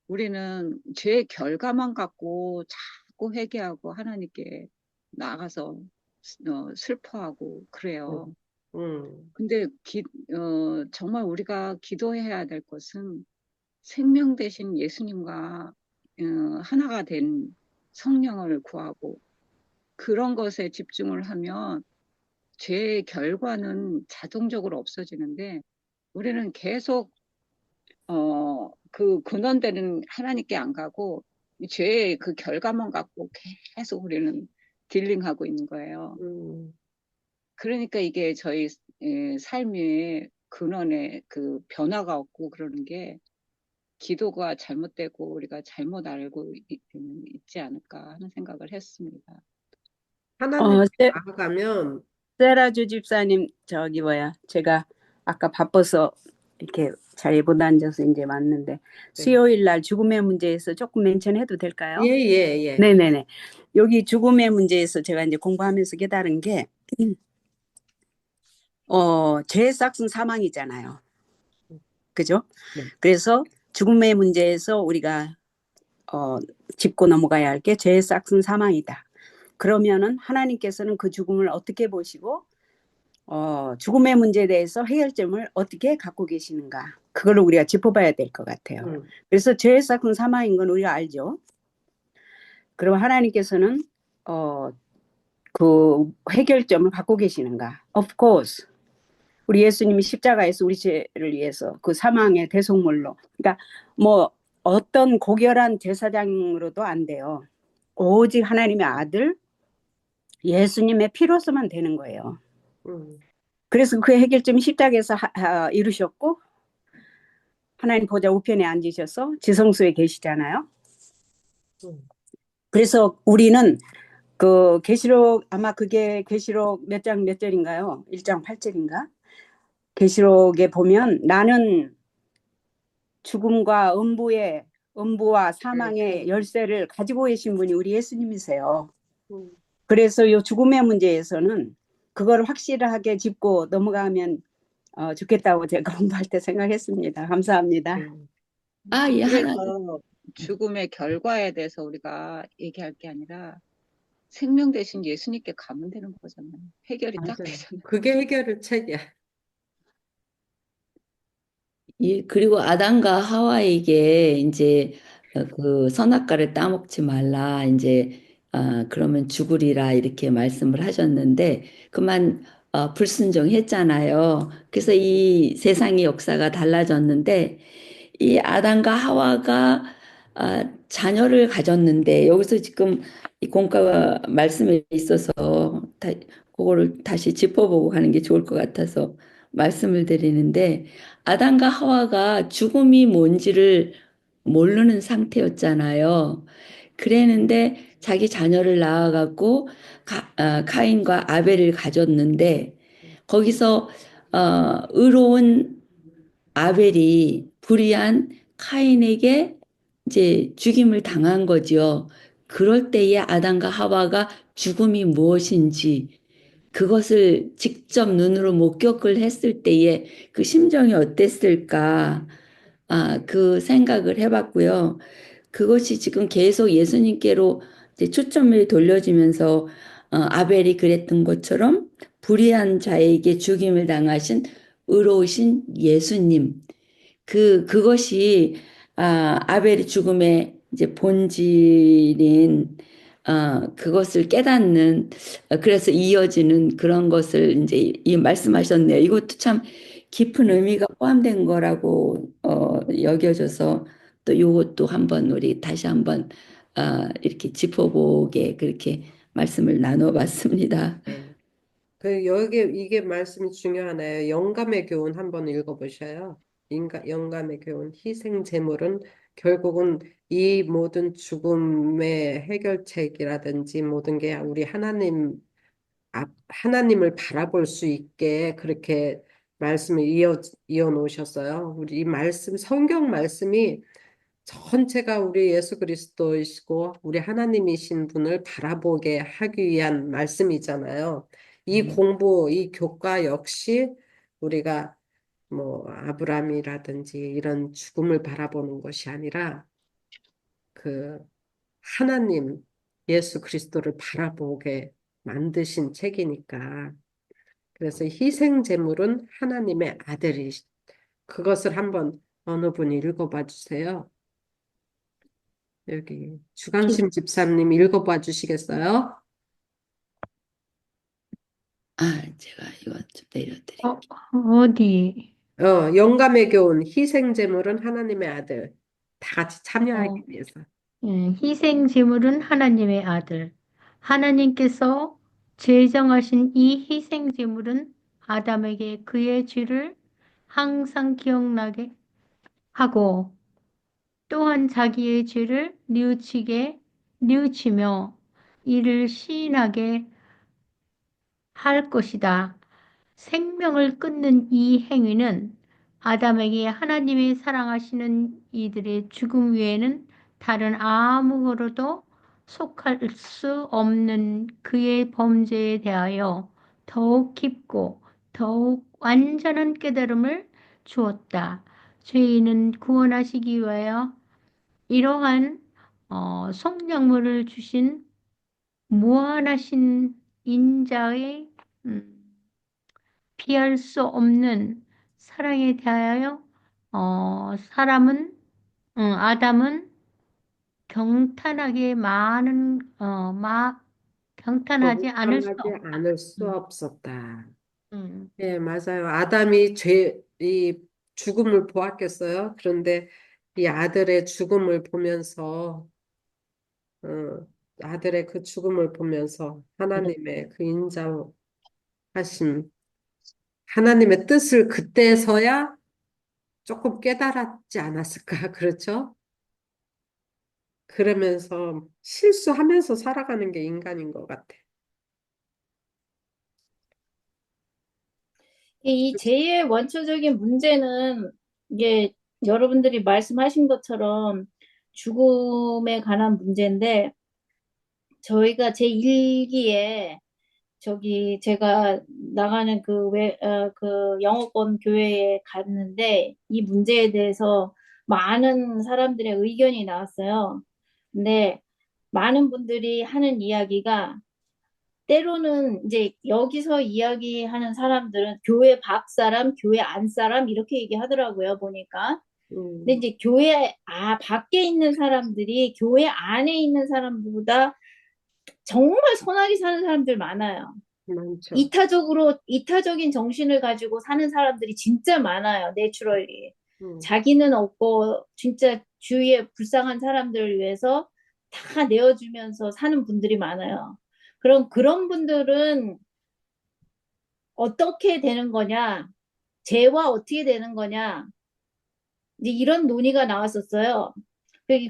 우리는 죄의 결과만 갖고 자꾸 회개하고 하나님께 나가서 슬퍼하고 그래요. 근데 정말 우리가 기도해야 될 것은 생명 되신 예수님과 하나가 된 성령을 구하고 그런 것에 집중을 하면 죄의 결과는 자동적으로 없어지는데 우리는 계속 그 근원되는 하나님께 안 가고 이 죄의 그 결과만 갖고 계속 우리는 딜링하고 있는 거예요. 그러니까 이게 저희 삶의 근원에 그 변화가 없고 그러는 게 기도가 잘못되고 우리가 잘못 알고 있지 않을까 하는 생각을 했습니다. 하나님 어, 세, 나아가면 세라주 집사님, 저기 뭐야, 제가 아까 바빠서 이렇게 자리에 못 앉아서 이제 왔는데, 수요일 날 죽음의 문제에서 조금 멘션해도 될까요? 예. 네네네. 여기 죽음의 문제에서 제가 이제 공부하면서 깨달은 게, 죄의 싹은 사망이잖아요. 그죠? 네. 그래서 죽음의 문제에서 우리가, 짚고 넘어가야 할 게 죄의 싹은 사망이다. 그러면은 하나님께서는 그 죽음을 어떻게 보시고, 죽음의 문제에 대해서 해결점을 어떻게 갖고 계시는가. 그걸 우리가 짚어봐야 될 것 같아요. 그래서 죄의 싹은 사망인 건 우리가 알죠. 그럼 하나님께서는, 그 해결점을 갖고 계시는가. Of course. 우리 예수님이 십자가에서 우리 죄를 위해서 그 사망의 대속물로. 그러니까 뭐 어떤 고결한 제사장으로도 안 돼요. 오직 하나님의 아들 예수님의 피로서만 되는 거예요. 그래서 그 해결점이 십자가에서 이루셨고 하나님 보좌 우편에 앉으셔서 지성소에 계시잖아요. 그래서 우리는 그 계시록 아마 그게 계시록 몇 장 몇 절인가요? 1장 8절인가? 계시록에 보면 나는 죽음과 음부와 사망의 열쇠를 가지고 계신 분이 우리 예수님이세요. 그래서 이 죽음의 문제에서는 그걸 확실하게 짚고 넘어가면 좋겠다고 제가 공부할 때 생각했습니다. 감사합니다. 예, 그래서 죽음의 결과에 대해서 우리가 얘기할 게 아니라 생명 대신 예수님께 가면 되는 거잖아요. 해결이 딱 맞아요. 되잖아요. 그게 해결의 책이야. 예, 그리고 아담과 하와에게 이제 그 선악과를 따먹지 말라 이제 그러면 죽으리라 이렇게 말씀을 하셨는데 그만 불순종했잖아요. 그래서 이 세상의 역사가 달라졌는데 이 아담과 하와가 자녀를 가졌는데 여기서 지금 이 공과 말씀에 있어서 그거를 다시 짚어보고 가는 게 좋을 것 같아서 말씀을 드리는데 아담과 하와가 죽음이 뭔지를 모르는 상태였잖아요. 그랬는데 자기 자녀를 낳아갖고 카인과 아벨을 가졌는데 거기서 의로운 아벨이 불의한 카인에게 이제 죽임을 당한 거지요. 그럴 때에 아담과 하와가 죽음이 무엇인지 그것을 직접 눈으로 목격을 했을 때에 그 심정이 어땠을까? 그 생각을 해봤고요. 그것이 지금 계속 예수님께로 이제 초점을 돌려지면서 아벨이 그랬던 것처럼 불의한 자에게 죽임을 당하신 의로우신 예수님. 그것이 아벨의 죽음의 이제 본질인 그것을 깨닫는 그래서 이어지는 그런 것을 이제 이 말씀하셨네요. 이것도 참 깊은 의미가 포함된 거라고 여겨져서 또 이것도 한번 우리 다시 한번 이렇게 짚어보게 그렇게 말씀을 나눠봤습니다. 이게 말씀이 중요하네요. 영감의 교훈 한번 읽어보셔요. 영감의 교훈. 희생 제물은 결국은 이 모든 죽음의 해결책이라든지 모든 게 우리 하나님을 바라볼 수 있게 그렇게 말씀을 이어 놓으셨어요. 우리 이 말씀, 성경 말씀이 전체가 우리 예수 그리스도이시고 우리 하나님이신 분을 바라보게 하기 위한 말씀이잖아요. 이 공부, 이 교과 역시 우리가 뭐 아브라함이라든지 이런 죽음을 바라보는 것이 아니라 그 하나님 예수 그리스도를 바라보게 만드신 책이니까 그래서 희생 제물은 하나님의 아들이 그것을 한번 어느 분이 읽어봐 주세요. 여기 주강심 집사님 읽어봐 주시겠어요? 제가 이거 좀 내려드릴게요. 어디? 영감의 교훈 희생 제물은 하나님의 아들 다 같이 참여하기 어, 위해서. 희생 제물은 하나님의 아들. 하나님께서 제정하신 이 희생 제물은 아담에게 그의 죄를 항상 기억나게 하고 또한 자기의 죄를 뉘우치며 이를 시인하게 할 것이다. 생명을 끊는 이 행위는 아담에게 하나님이 사랑하시는 이들의 죽음 외에는 다른 아무거로도 속할 수 없는 그의 범죄에 대하여 더욱 깊고 더욱 완전한 깨달음을 주었다. 죄인은 구원하시기 위하여 이러한 속량물을 주신 무한하신 인자의 피할 수 없는 사랑에 대하여 아담은 경탄하게 경탄하지 않을 수 경건하지 없다. 않을 수 음, 없었다. 음. 예, 맞아요. 아담이 이 죽음을 보았겠어요. 그런데 이 아들의 죽음을 보면서, 어, 아들의 그 죽음을 보면서 하나님의 그 인자하심, 하나님의 뜻을 그때서야 조금 깨달았지 않았을까. 그렇죠? 그러면서 실수하면서 살아가는 게 인간인 것 같아. 이 죄의 원초적인 문제는 이게 여러분들이 말씀하신 것처럼 죽음에 관한 문제인데 저희가 제1기에 저기 제가 나가는 그 영어권 교회에 갔는데 이 문제에 대해서 많은 사람들의 의견이 나왔어요. 근데 많은 분들이 하는 이야기가 때로는 이제 여기서 이야기하는 사람들은 교회 밖 사람, 교회 안 사람 이렇게 얘기하더라고요, 보니까. 근데 음, 이제 교회 밖에 있는 사람들이 교회 안에 있는 사람보다 정말 선하게 사는 사람들 많아요. 많죠. 이타적인 정신을 가지고 사는 사람들이 진짜 많아요, 내추럴리. 음, 자기는 없고, 진짜 주위에 불쌍한 사람들을 위해서 다 내어주면서 사는 분들이 많아요. 그럼 그런 분들은 어떻게 되는 거냐? 죄와 어떻게 되는 거냐? 이제 이런 논의가 나왔었어요.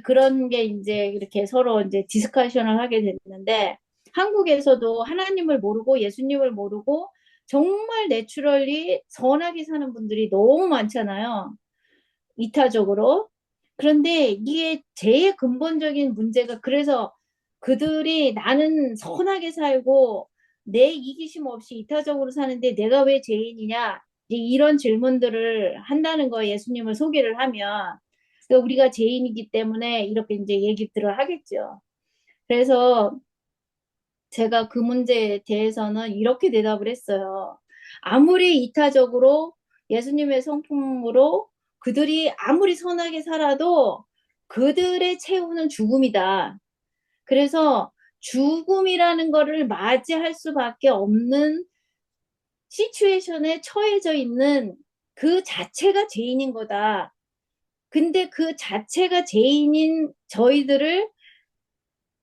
그런 게 이제 이렇게 서로 이제 디스커션을 하게 됐는데, 한국에서도 하나님을 모르고 예수님을 모르고 정말 내추럴리 선하게 사는 분들이 너무 많잖아요. 이타적으로. 그런데 이게 제일 근본적인 문제가 그래서 그들이 나는 선하게 살고 내 이기심 없이 이타적으로 사는데 내가 왜 죄인이냐? 이제 이런 질문들을 한다는 거예요. 예수님을 소개를 하면. 그러니까 우리가 죄인이기 때문에 이렇게 이제 얘기들을 하겠죠. 그래서 제가 그 문제에 대해서는 이렇게 대답을 했어요. 아무리 이타적으로 예수님의 성품으로 그들이 아무리 선하게 살아도 그들의 최후는 죽음이다. 그래서 죽음이라는 거를 맞이할 수밖에 없는 시츄에이션에 처해져 있는 그 자체가 죄인인 거다. 근데 그 자체가 죄인인 저희들을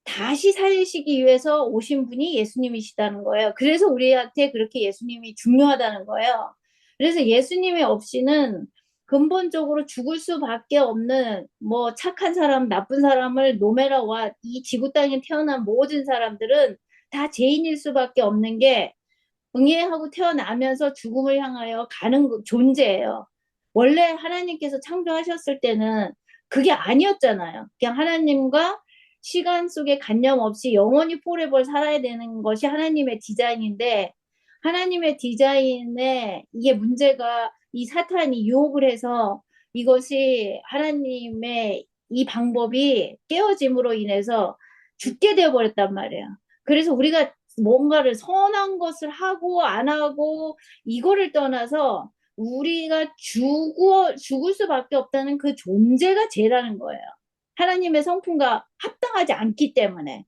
다시 살리시기 위해서 오신 분이 예수님이시다는 거예요. 그래서 우리한테 그렇게 예수님이 중요하다는 거예요. 그래서 예수님이 없이는 근본적으로 죽을 수밖에 없는 뭐 착한 사람, 나쁜 사람을 노매라와 이 지구 땅에 태어난 모든 사람들은 다 죄인일 수밖에 없는 게 응애하고 태어나면서 죽음을 향하여 가는 존재예요. 원래 하나님께서 창조하셨을 때는 그게 아니었잖아요. 그냥 하나님과 시간 속에 관념 없이 영원히 포레버 살아야 되는 것이 하나님의 디자인인데 하나님의 디자인에 이게 문제가 이 사탄이 유혹을 해서 이것이 하나님의 이 방법이 깨어짐으로 인해서 죽게 되어버렸단 말이에요. 그래서 우리가 뭔가를 선한 것을 하고 안 하고 이거를 떠나서 우리가 죽을 수밖에 없다는 그 존재가 죄라는 거예요. 하나님의 성품과 합당하지 않기 때문에.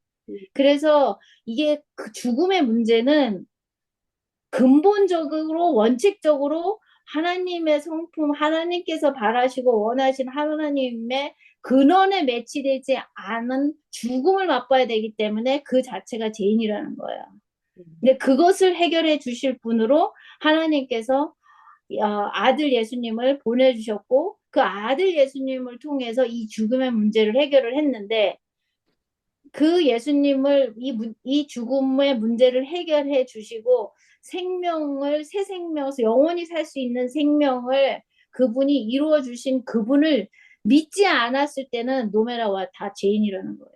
그래서 이게 그 죽음의 문제는 근본적으로 원칙적으로 하나님의 성품, 하나님께서 바라시고 원하신 하나님의 근원에 매치되지 않은 죽음을 맛봐야 되기 때문에 그 자체가 죄인이라는 거예요. 근데 그것을 해결해 주실 분으로 하나님께서 아들 예수님을 보내주셨고 그 아들 예수님을 통해서 이 죽음의 문제를 해결을 했는데 그 예수님을 이 죽음의 문제를 해결해 주시고 생명을 새 생명에서 영원히 살 수 있는 생명을 그분이 이루어 주신 그분을 믿지 않았을 때는 노메라와 다 죄인이라는 거예요.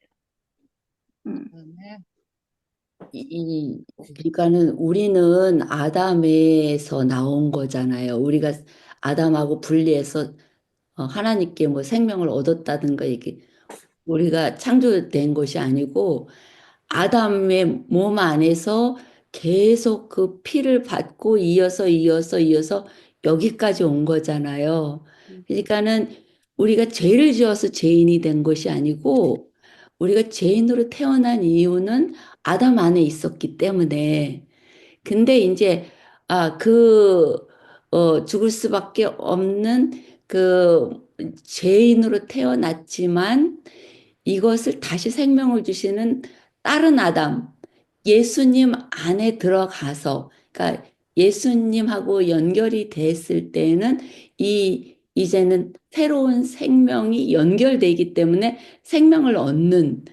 그러니까는 우리는 아담에서 나온 거잖아요. 우리가 아담하고 분리해서 하나님께 뭐 생명을 얻었다든가 이게 우리가 창조된 것이 아니고 아담의 몸 안에서 계속 그 피를 받고 이어서 여기까지 온 거잖아요. 그러니까는 우리가 죄를 지어서 죄인이 된 것이 아니고 우리가 죄인으로 태어난 이유는 아담 안에 있었기 때문에 근데 이제 죽을 수밖에 없는 그 죄인으로 태어났지만 이것을 다시 생명을 주시는 다른 아담, 예수님 안에 들어가서, 그러니까 예수님하고 연결이 됐을 때는 이제는 새로운 생명이 연결되기 때문에 생명을 얻는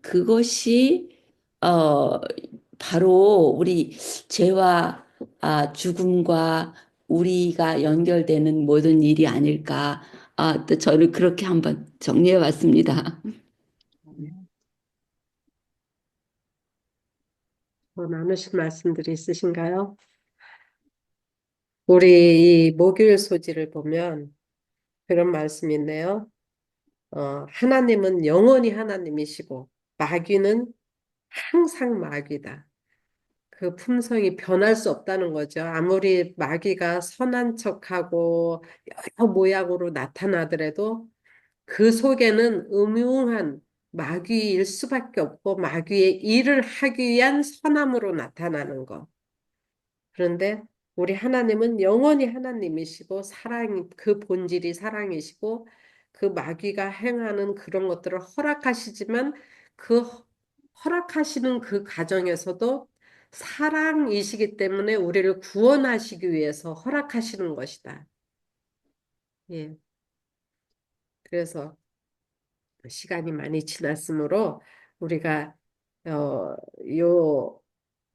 그것이 어, 바로 우리 죄와 죽음과 우리가 연결되는 모든 일이 아닐까. 또 저를 그렇게 한번 정리해 봤습니다. 더 나누실 말씀들이 있으신가요? 우리 이 목요일 소지를 보면 그런 말씀이 있네요. 하나님은 영원히 하나님이시고 마귀는 항상 마귀다. 그 품성이 변할 수 없다는 거죠. 아무리 마귀가 선한 척하고 여러 모양으로 나타나더라도 그 속에는 음흉한 마귀일 수밖에 없고 마귀의 일을 하기 위한 선함으로 나타나는 것. 그런데 우리 하나님은 영원히 하나님이시고 그 본질이 사랑이시고 그 마귀가 행하는 그런 것들을 허락하시지만 그 허락하시는 그 과정에서도 사랑이시기 때문에 우리를 구원하시기 위해서 허락하시는 것이다. 예. 그래서 시간이 많이 지났으므로 우리가 요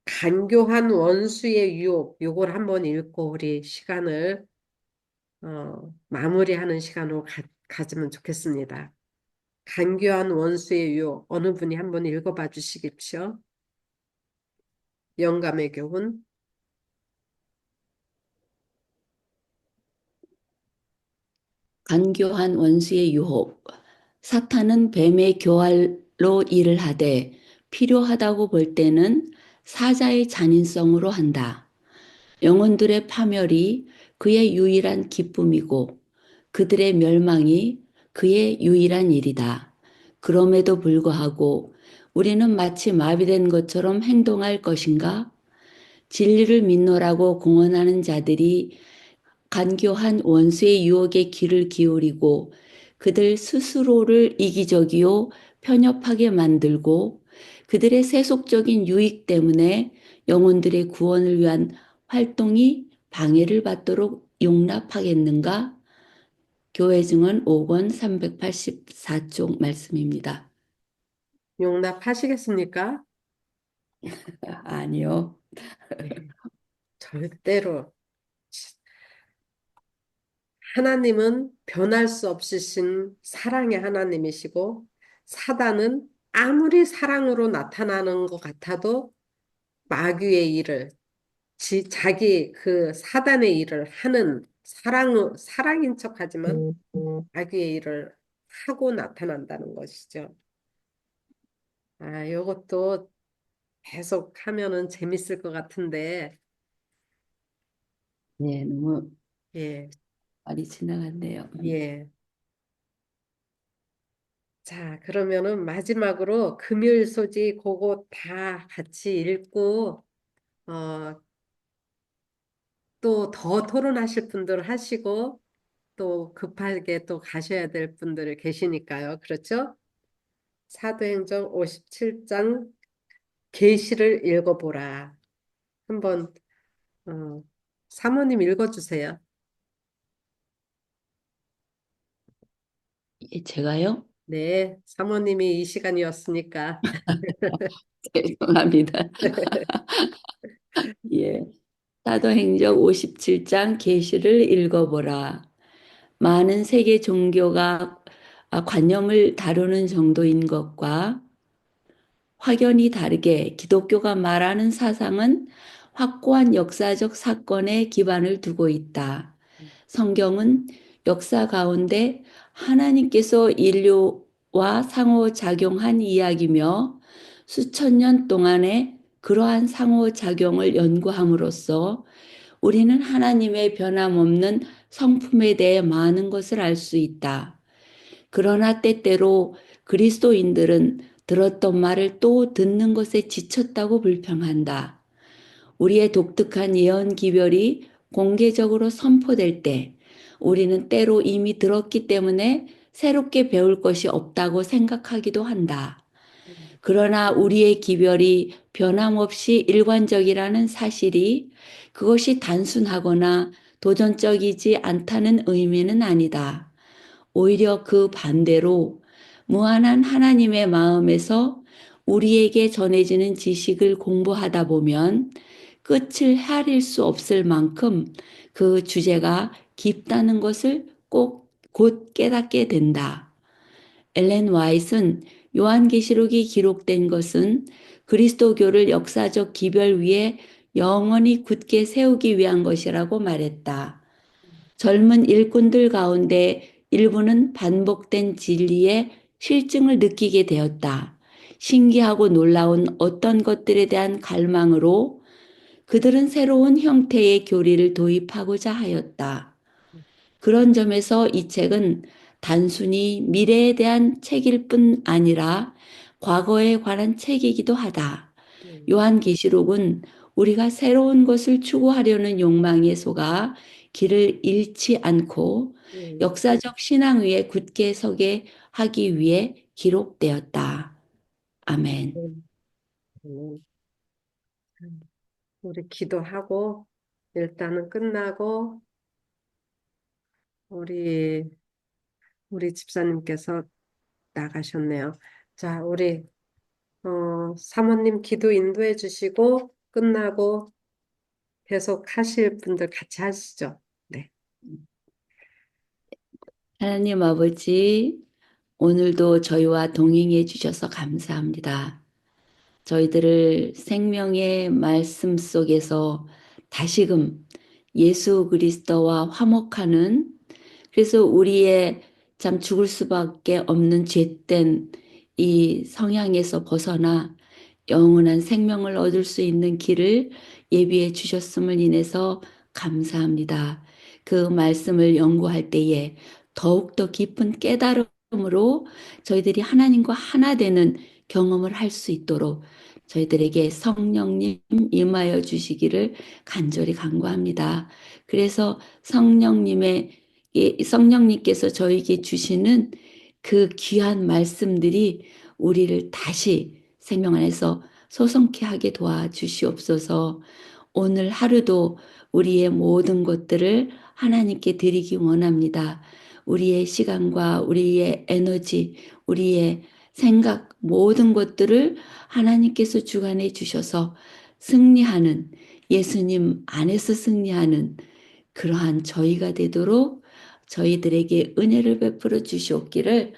간교한 원수의 유혹 요걸 한번 읽고 우리 시간을 마무리하는 시간으로 가지면 좋겠습니다. 간교한 원수의 유혹 어느 분이 한번 읽어봐 주시겠죠? 영감의 교훈. 간교한 원수의 유혹. 사탄은 뱀의 교활로 일을 하되 필요하다고 볼 때는 사자의 잔인성으로 한다. 영혼들의 파멸이 그의 유일한 기쁨이고 그들의 멸망이 그의 유일한 일이다. 그럼에도 불구하고 우리는 마치 마비된 것처럼 행동할 것인가? 진리를 믿노라고 공언하는 자들이 간교한 원수의 유혹에 귀를 기울이고 그들 스스로를 이기적이요 편협하게 만들고 그들의 세속적인 유익 때문에 영혼들의 구원을 위한 활동이 방해를 받도록 용납하겠는가? 교회 증언 5권 384쪽 말씀입니다. 용납하시겠습니까? 아니요. 절대로. 하나님은 변할 수 없으신 사랑의 하나님이시고 사단은 아무리 사랑으로 나타나는 것 같아도 마귀의 일을 자기 그 사단의 일을 하는 사랑인 척하지만 자기의 일을 하고 나타난다는 것이죠. 아, 이것도 계속 하면은 재밌을 것 같은데, 네, 너무 예, 많이 지나갔네요. 예. 자, 그러면은 마지막으로 금요일 소지 그거 다 같이 읽고, 어, 또 더 토론하실 분들 하시고, 또 급하게 또 가셔야 될 분들 계시니까요. 그렇죠? 사도행전 57장 계시를 읽어보라. 한번 어, 사모님 읽어주세요. 예, 제가요? 네, 사모님이 이 시간이었으니까. 죄송합니다. 예. 사도행전 57장 계시를 읽어보라. 많은 세계 종교가 관념을 다루는 정도인 것과 확연히 다르게 기독교가 말하는 사상은 확고한 역사적 사건에 기반을 두고 있다. 성경은 역사 가운데 하나님께서 인류와 상호작용한 이야기며 수천 년 동안의 그러한 상호작용을 연구함으로써 우리는 하나님의 변함없는 성품에 대해 많은 것을 알 수 있다. 그러나 때때로 그리스도인들은 들었던 말을 또 듣는 것에 지쳤다고 불평한다. 우리의 독특한 예언 기별이 공개적으로 선포될 때 우리는 때로 이미 들었기 때문에 새롭게 배울 것이 없다고 생각하기도 한다. 그러나 우리의 기별이 변함없이 일관적이라는 사실이 그것이 단순하거나 도전적이지 않다는 의미는 아니다. 오히려 그 반대로 무한한 하나님의 마음에서 우리에게 전해지는 지식을 공부하다 보면 끝을 헤아릴 수 없을 만큼 그 주제가 깊다는 것을 곧 깨닫게 된다. 엘렌 와이트는 요한계시록이 기록된 것은 그리스도교를 역사적 기별 위에 영원히 굳게 세우기 위한 것이라고 말했다. 젊은 일꾼들 가운데 일부는 반복된 진리의 실증을 느끼게 되었다. 신기하고 놀라운 어떤 것들에 대한 갈망으로 그들은 새로운 형태의 교리를 도입하고자 하였다. 그런 점에서 이 책은 단순히 미래에 대한 책일 뿐 아니라 과거에 관한 책이기도 하다. 요한계시록은 우리가 새로운 것을 추구하려는 욕망에 속아 길을 잃지 않고 역사적 신앙 위에 굳게 서게 하기 위해 기록되었다. 아멘. 우리 기도하고 일단은 끝나고 우리 집사님께서 나가셨네요. 자, 우리 사모님 기도 인도해 주시고 끝나고 계속 하실 분들 같이 하시죠. 네. 하나님 아버지, 오늘도 저희와 동행해 주셔서 감사합니다. 저희들을 생명의 말씀 속에서 다시금 예수 그리스도와 화목하는, 그래서 우리의 참 죽을 수밖에 없는 죄된 이 성향에서 벗어나 영원한 생명을 얻을 수 있는 길을 예비해 주셨음을 인해서 감사합니다. 그 말씀을 연구할 때에 더욱더 깊은 깨달음으로 저희들이 하나님과 하나 되는 경험을 할 수 있도록 저희들에게 성령님 임하여 주시기를 간절히 간구합니다. 그래서 성령님께서 저에게 주시는 그 귀한 말씀들이 우리를 다시 생명 안에서 소성케 하게 도와주시옵소서. 오늘 하루도 우리의 모든 것들을 하나님께 드리기 원합니다. 우리의 시간과 우리의 에너지, 우리의 생각, 모든 것들을 하나님께서 주관해 주셔서 승리하는, 예수님 안에서 승리하는 그러한 저희가 되도록 저희들에게 은혜를 베풀어 주시옵기를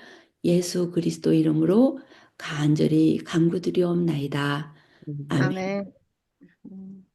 예수 그리스도 이름으로 간절히 간구드리옵나이다. 아멘. 아멘.